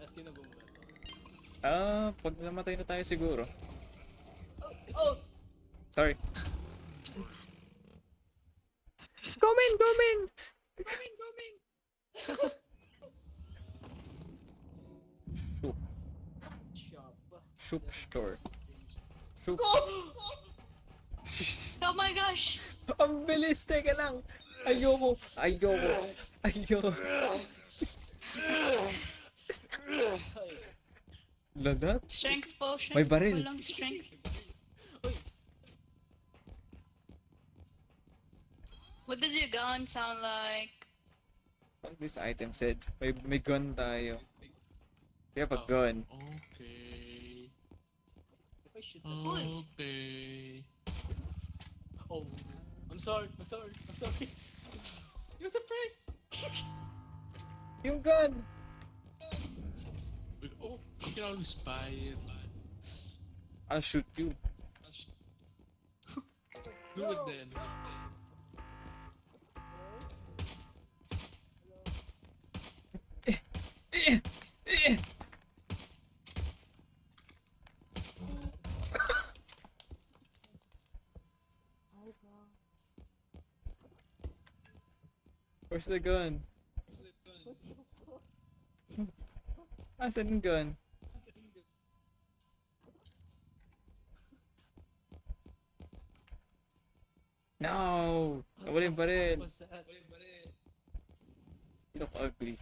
Ask na bumula. Pag namatay na tayo siguro. Oh! Sorry. Come in! Shoop. Chop. Shoop store. Shoop. Oh my gosh. Ang bilis! Teka lang! Ayoko! Lalat? Strength potion. May baril. Walang strength. What does your gun sound like? What this item said? May gun tayo. We have a Oh. gun. Okay. If I shoot Okay. Oh. I'm sorry. It was a prank. Yung gun! Oh, you can always buy it. I'll shoot you. Do it then. Where's the gun? Asan yung gun? No! Nawala yung baril. What's that? You look ugly.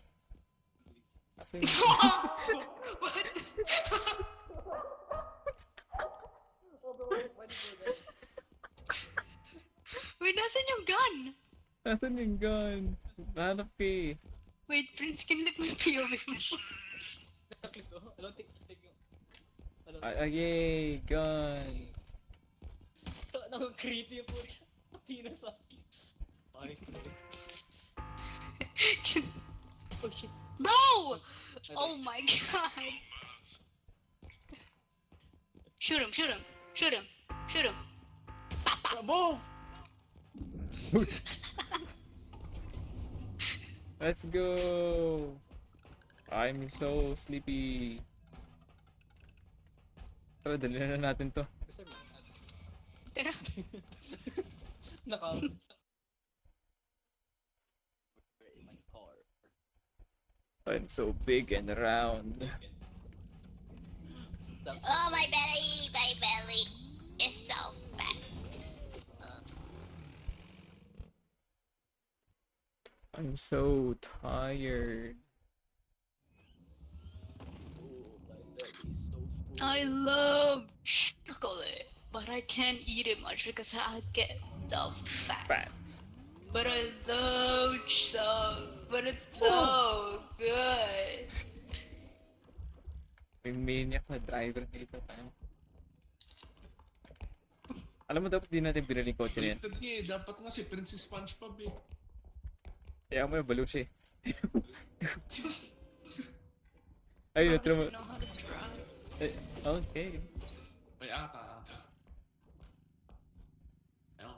Asan yung... What? Wait, nasan yung gun? Asan yung gun? Nahanap ka eh. Wait, Prince, kinlip mo yung POV mo. Naklik ko. I don't think it's like yung... Yay! Gun! Nang creepy yung puri. Tina sa akin. Ay, oh shit. Bro! Oh my god. Shoot him. Move! Let's go! I'm so sleepy. Tara, dali na natin to. Tara. Naka... In my car. I'm so big and round. That's Oh, my belly is so fat. I'm so tired. Oh, my belly is so full. I love chocolate. but I can't eat it much because I'll get so fat. Fat. But it's so good. May maniac na driver dito tayo. Alam mo, dapat di natin binili kotse na yan. Baliktad nga eh. Dapat nga si Princess SpongeBob eh. Kaya mo yung balo siya eh. Ayun, How natira does mo. he know how to drive? Eh, okay. Ay, ata. Ayun.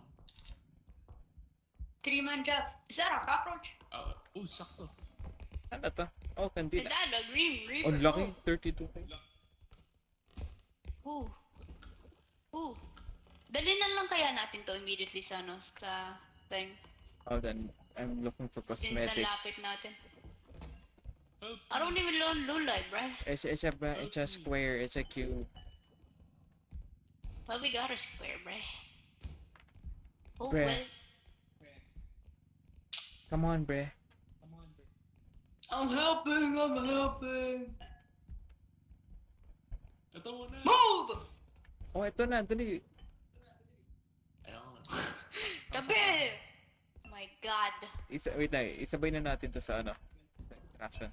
3-man job. Is that a cockroach? Sakto. Ano to? Oh, Is kandila. that a green reaper? On laki, 32k. Ooh. Ooh. Dalinan lang kaya natin to immediately sa thing. Oh, then I'm looking for Since ang lapit cosmetics. natin. Help. I don't even know Lulay, bruh. It's a square, it's a cube. But we got a square, bruh. Oh, Bruh. well. Come on, bre. I'm helping. Ito muna. Move! Oh, ito na, dali. Ayun. Tabi! My God. Wait na, isabay na natin to sa ano. Sa extraction.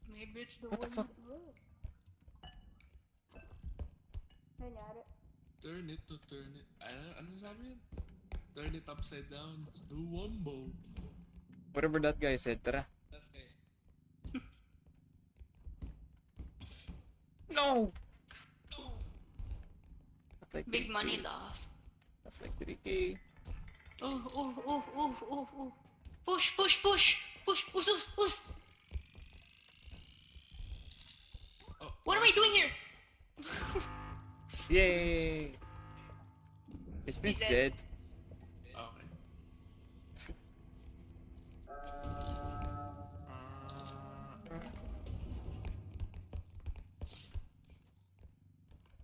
Maybe it's the What the fuck? Nangyari. Turn it to turn it. Ano sabi yun? Turn it upside down. Do one bow. Whatever that guy said, tara. No! That's like Big 3K. money lost. That's like 3k. Ooh. Push. Us. Oh, What am I doing here? Yay! This prince He's dead. dead. Okay.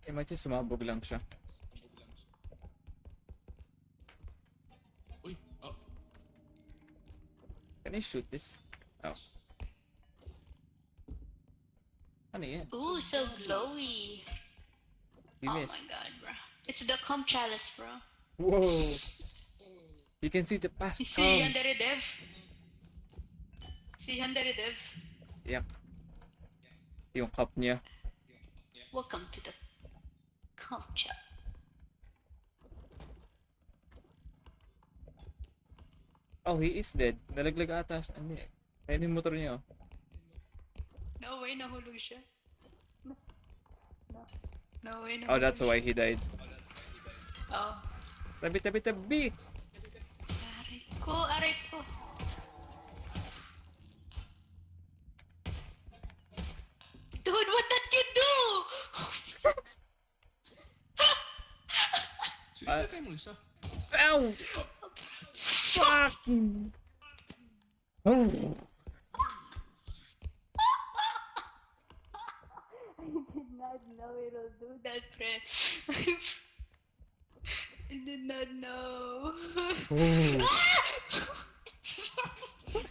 Imagine sumabog lang siya. Uy, Can I shoot this? Oh. Ano yan? Ooh, so glowy. You Oh my missed. God, bro. It's the cum chalice, bro. Whoa! You can see the past See come. Yandere Dev? See Yandere Dev? Yep. Yung cup niya. Welcome to the cum chat. Oh, he is dead. Nalaglag ata siya. Ano eh. Ayun yung motor niya oh. No way, nahulog siya. No way, Oh, that's why he died. Oh. Tabi! Aray ko. Dude, what that kid do? sige, tayo mo isa. Ow! Fuck! Oh! I did not know it'll do that. That pre. I did not know. Oh!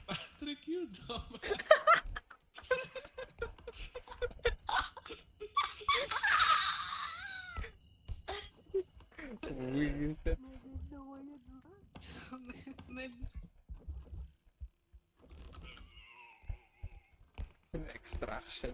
Patrick, you dumb. We use it. My It's an extraction.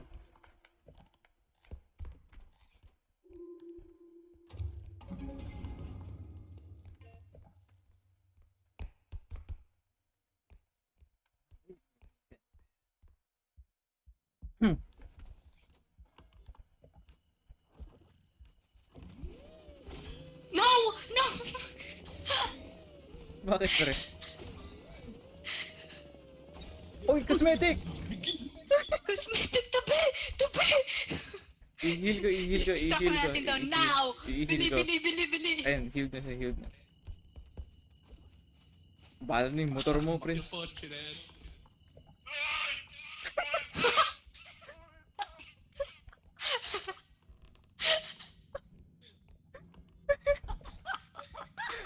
No! Bakit pre? Uy, cosmetic! Cosmetic, tabi! I-heal ko. Stop natin daw now! I-heal ko. Bili! Ayun, healed na siya. Bala na yung motor mo, Prince. Yung kotse na yan.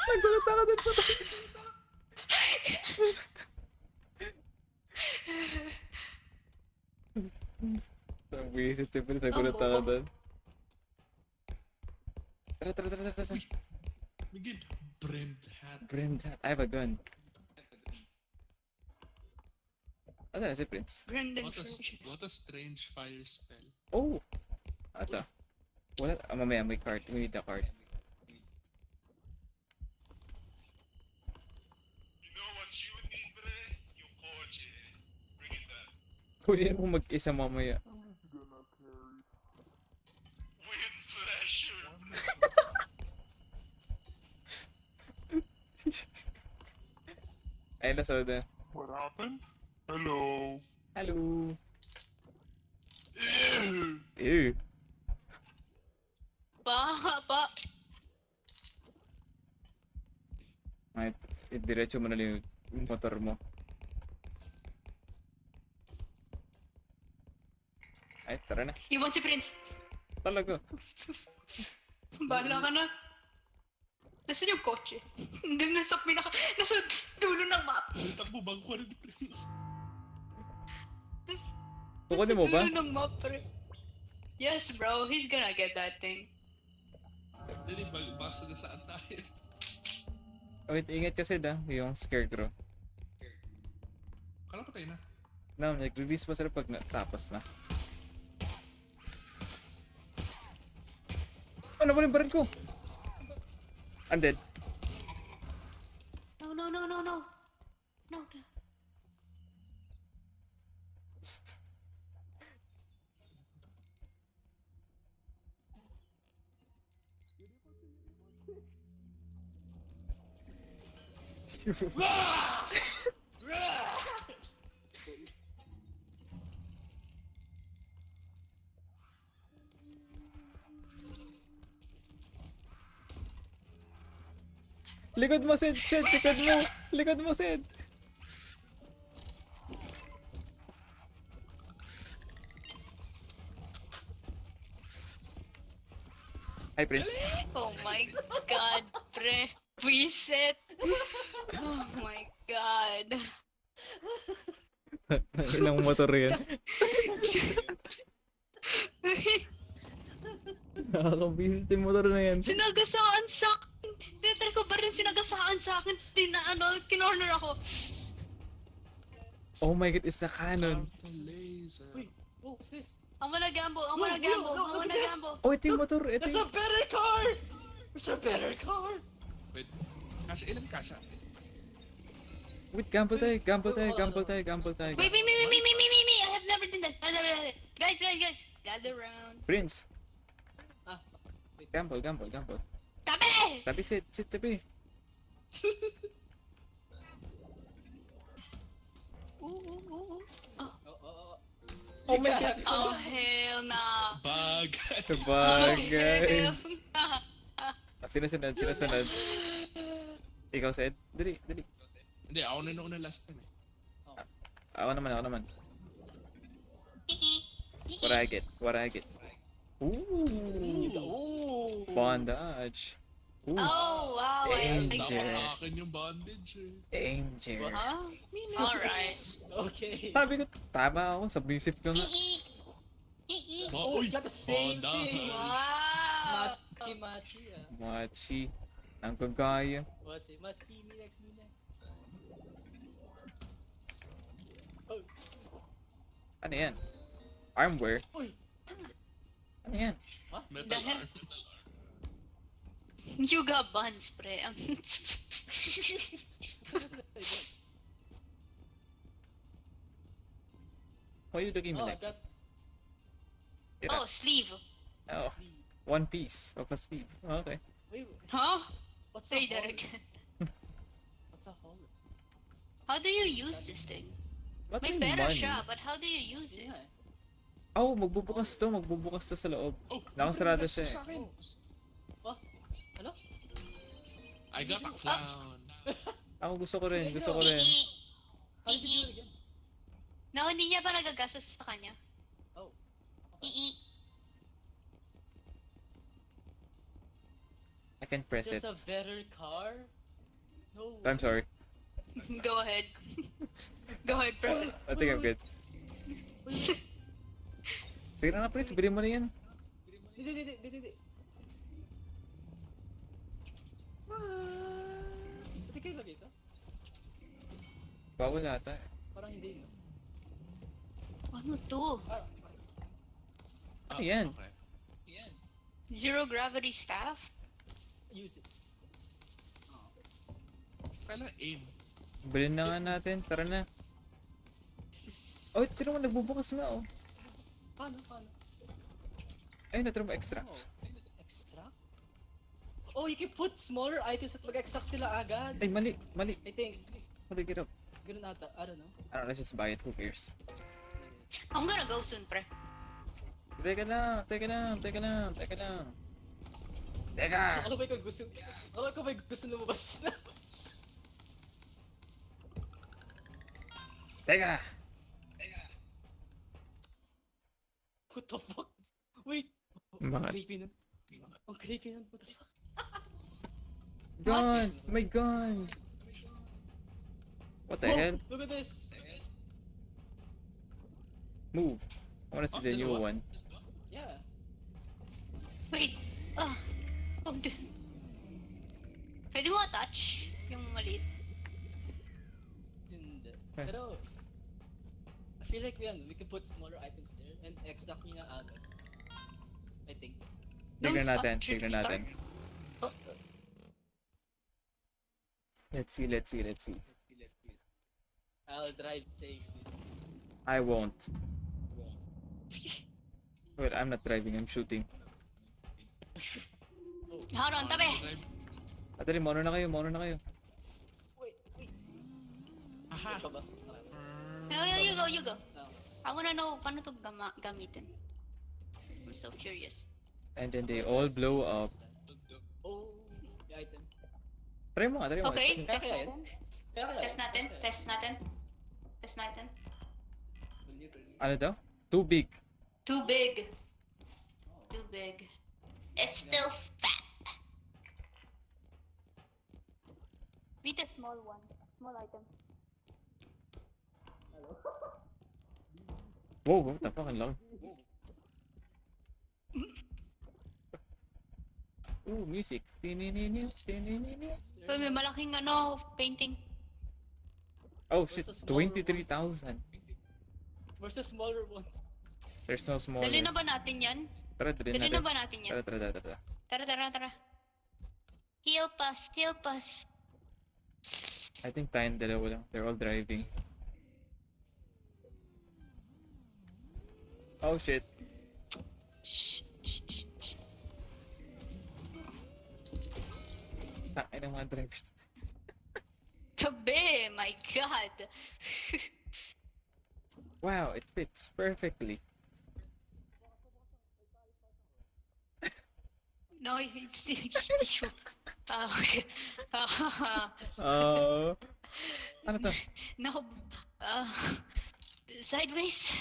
Nagulat ako dun po. Ang wisit si Prince. Nagulat ako dun. Tara, tara, tara, tara, tara. Miguel, brimmed hat. Brimmed hat. I have a gun. Ano na si Prince? Brendan What a strange fire spell. Oh! Ito. Wala. Mamaya may card. We need the card. You know what you need, pre? Yung kotse. Bring it back. Kunin mo mag-isa mamaya. With pleasure. Ayun na, soda. What happened? Hello. Hello! Ew! Pa. Ay, diretso mo na lang yung motor mo. Ay, tara na. Iwan si Prince. Talaga. Bahala ka na. Nasaan yung kotse? Hindi, nasa dulo ng map. Takbo bago ko rin ni Prince. Kukunin mo ba? Nasa dulo ng map, pre. Yes, bro. He's gonna get that thing. Dali, basta na saan tayo. Wait, ingat kasi yung scarecrow. Kala pa tayo na. No, nag-release pa sila pag natapos na. Oh, nawala yung baril ko! I'm dead. No. No. Likod mo, Sid! Sid, likod mo! Likod mo, Sid! Hi, Prince. Oh my god, pre. Reset. Oh my god. Ilang motor yan. Nakakabisit yung motor na yan. Sinagasaan sa akin. Titry ko ba rin sinagasaan sa akin? Kinorner ako. Oh my god, it's the cannon. The laser. Uy, oh, what's this? I'm gonna gamble. Look at this! Oh, ito yung motor. Ito There's yung... a better car! There's a better car! Wait, kasha, ilan kasha? Wait, gamble tayo. Wait, me. I have never done that. Guys. Gather round. Prince, Ah, gamble. Tabi! Tabi, sit, tabi. Ooh. oh my god! Oh, hell nah. Bagay. Bagay. Hell nah. Sinasunod. Ikaw, Sid. Dali. Hindi, ako na noon na last time eh. Ako naman. What I get? Ooh. Oh! Bondage. Ooh. Oh, wow. I like Danger. that. Akin yung bandage eh. Danger. Huh? Alright. Okay. Sabi ko, tama ako. Submissive ka nga. Oh, Uy, you got the same bondage. thing! Wow. Machi. Machi. Ang kagaya. What's it? Machi, me next. Oh, Ano yan? Armware? uy! Ano yan? Metal Dahil- arm. You got buns, pre. Why are you looking Oh, I like got Oh, sleeve. Oh, the... one piece of a sleeve. Okay. Wait, Huh? what's Say a that hole? again. What's a hole? How do you use this thing? What May yung pera money? siya, but how do you use it? Yeah. Oh, magbubukas to sa loob. Oh, Nakasarado siya eh. sa akin. Oh, ano? I got a clown. Ako gusto ko rin. How did you do it again? No, hindi niya pa nagagastos sa kanya. Oh. I can press it. There's a better car? No. I'm sorry. Go ahead. Go ahead, press it. I think I'm good. Sige na nga, please. Bilhin mo na yan. Hindi. Pati kayo lagi ito? Bawal ata eh. Parang hindi, no? Ano to? Ano yan? Okay. Yan. Zero gravity staff? Use it. Kailangan aim. Bilhin na nga natin. Tara na. Oh, tira mo, nagbubukas nga oh. Paano? Ay, natira mo extra. Oh, extra? Oh, you can put smaller items at mag-extract sila agad. Ay, mali. I think. Hold it up. Ganun ata. I don't know. I don't know, let's just buy it. Who cares? I'm gonna go soon, pre. Teka lang. Teka! Ano ba yung gusto? Ano ko ba yung gusto lumabas na? Teka! What the fuck? Wait! Ang Bakit? creepy nun. Ang creepy nun. What the fuck? Gun! My gun! What the Oh, hell? look at this! Move. I wanna see the new dalawa. one. Yeah. Wait. Oh, pwede mo attach yung maliit? Hindi. Okay. Pero, I feel like we can put smaller items there and extract nyo nga agad. I think. Tignan Don't stop, natin. should Tignan we natin. start? Oh, Let's see. Let's see. I'll drive safely. I won't. Well, I'm not driving. I'm shooting. hold on, tabi! Atali, mono na kayo. Wait. Aha! Ano ba? You go. Ah, I wanna know paano to gamitin. I'm so curious. And then they all blow up. Oh, the item. Try mo nga. Okay. Kaya yan? Test natin. Ano daw? Too big. Too big. It's still fat. Beat a small one. Small item. Whoa, what the fuck? Ang laki. Ooh, music. Uy, may malaking painting. Oh shit, Where's the smaller one? 23,000. Where's the smaller one? There's no smaller. Dali na ba natin yan? Tara, dali Dali natin. na ba natin yan? Tara. Help us. I think tayong dalawa lang. They're all driving. Oh shit. Shh. Takay ng mga drivers. Tabi, my god. Wow, it fits perfectly. No, hindi siya. Okay. Ano to? No. Sideways.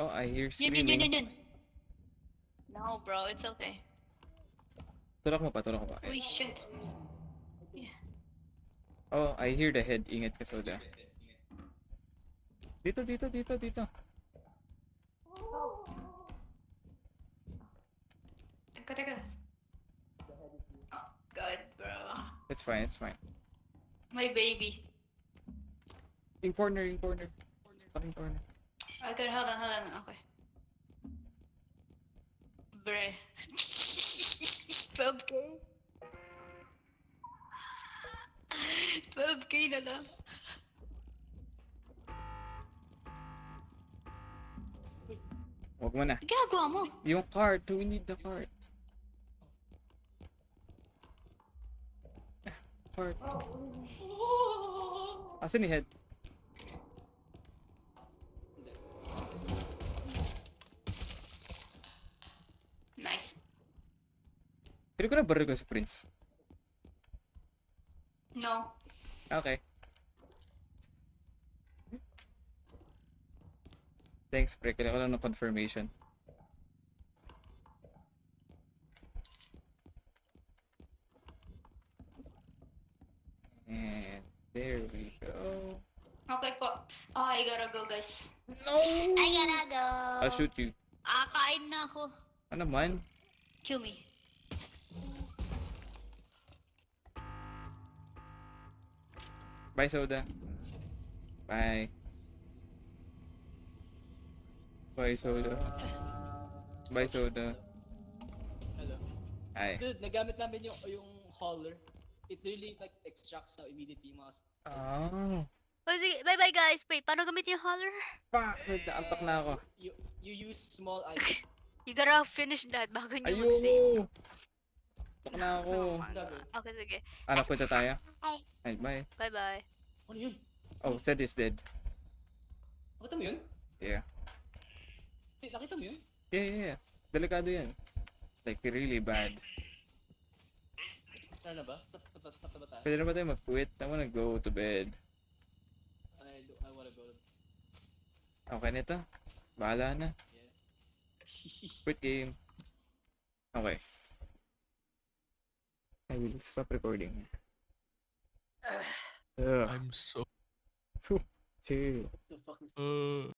Oh, I hear Yun. screaming. No, bro, it's okay. Tulak mo pa. Uy, shit. Oh, I hear the head. Ingat ka, Sola. Dito. Teka. Oh, God, bro. It's fine. My baby. In corner. Stuck in corner. Okay, hold on. Okay. Bre. 12K? 12K na lang. Huwag mo na. Ang ginagawa mo? Yung cart. We need the cart. Cart. Asan ni head? Nice. Pero ko na baril ko sa Prince. No. Okay. Thanks, pre. Kailangan ko lang ng confirmation. And there we go. Okay po. Oh, I gotta go, guys. No! I gotta go. I'll shoot you. Kain na ako. Ano man? Kill me. Bye, Soda. Bye. Bye, Soda. Bye, Soda. Hello. Hi. Dude, nagamit namin yung hauler. It really like extracts now immediately yung mga... Oh. Oh, sige. Bye-bye, guys. Wait, paano gamitin yung holler? Fuck! Nagtaantok na ako. You use small items. You gotta finish that bago nyo mag-save. Ayoko! Antok na ako. Oh my God. Okay, sige. Ano, punta tayo? Ay. Ay, bye. Bye-bye. Ano yun? Oh, Zed is dead. Nakita mo yun? Yeah. Nakita mo yun? Yeah. Delikado yan. Like, really bad. Ano na ba? Sa ba tayo? Pwede na ba tayo mag-quit? I wanna go to bed. I wanna go. Okay na ito. Bahala na. Yeah. Quit game. Okay. I will stop recording. Ugh. I'm so Chill. So fucking...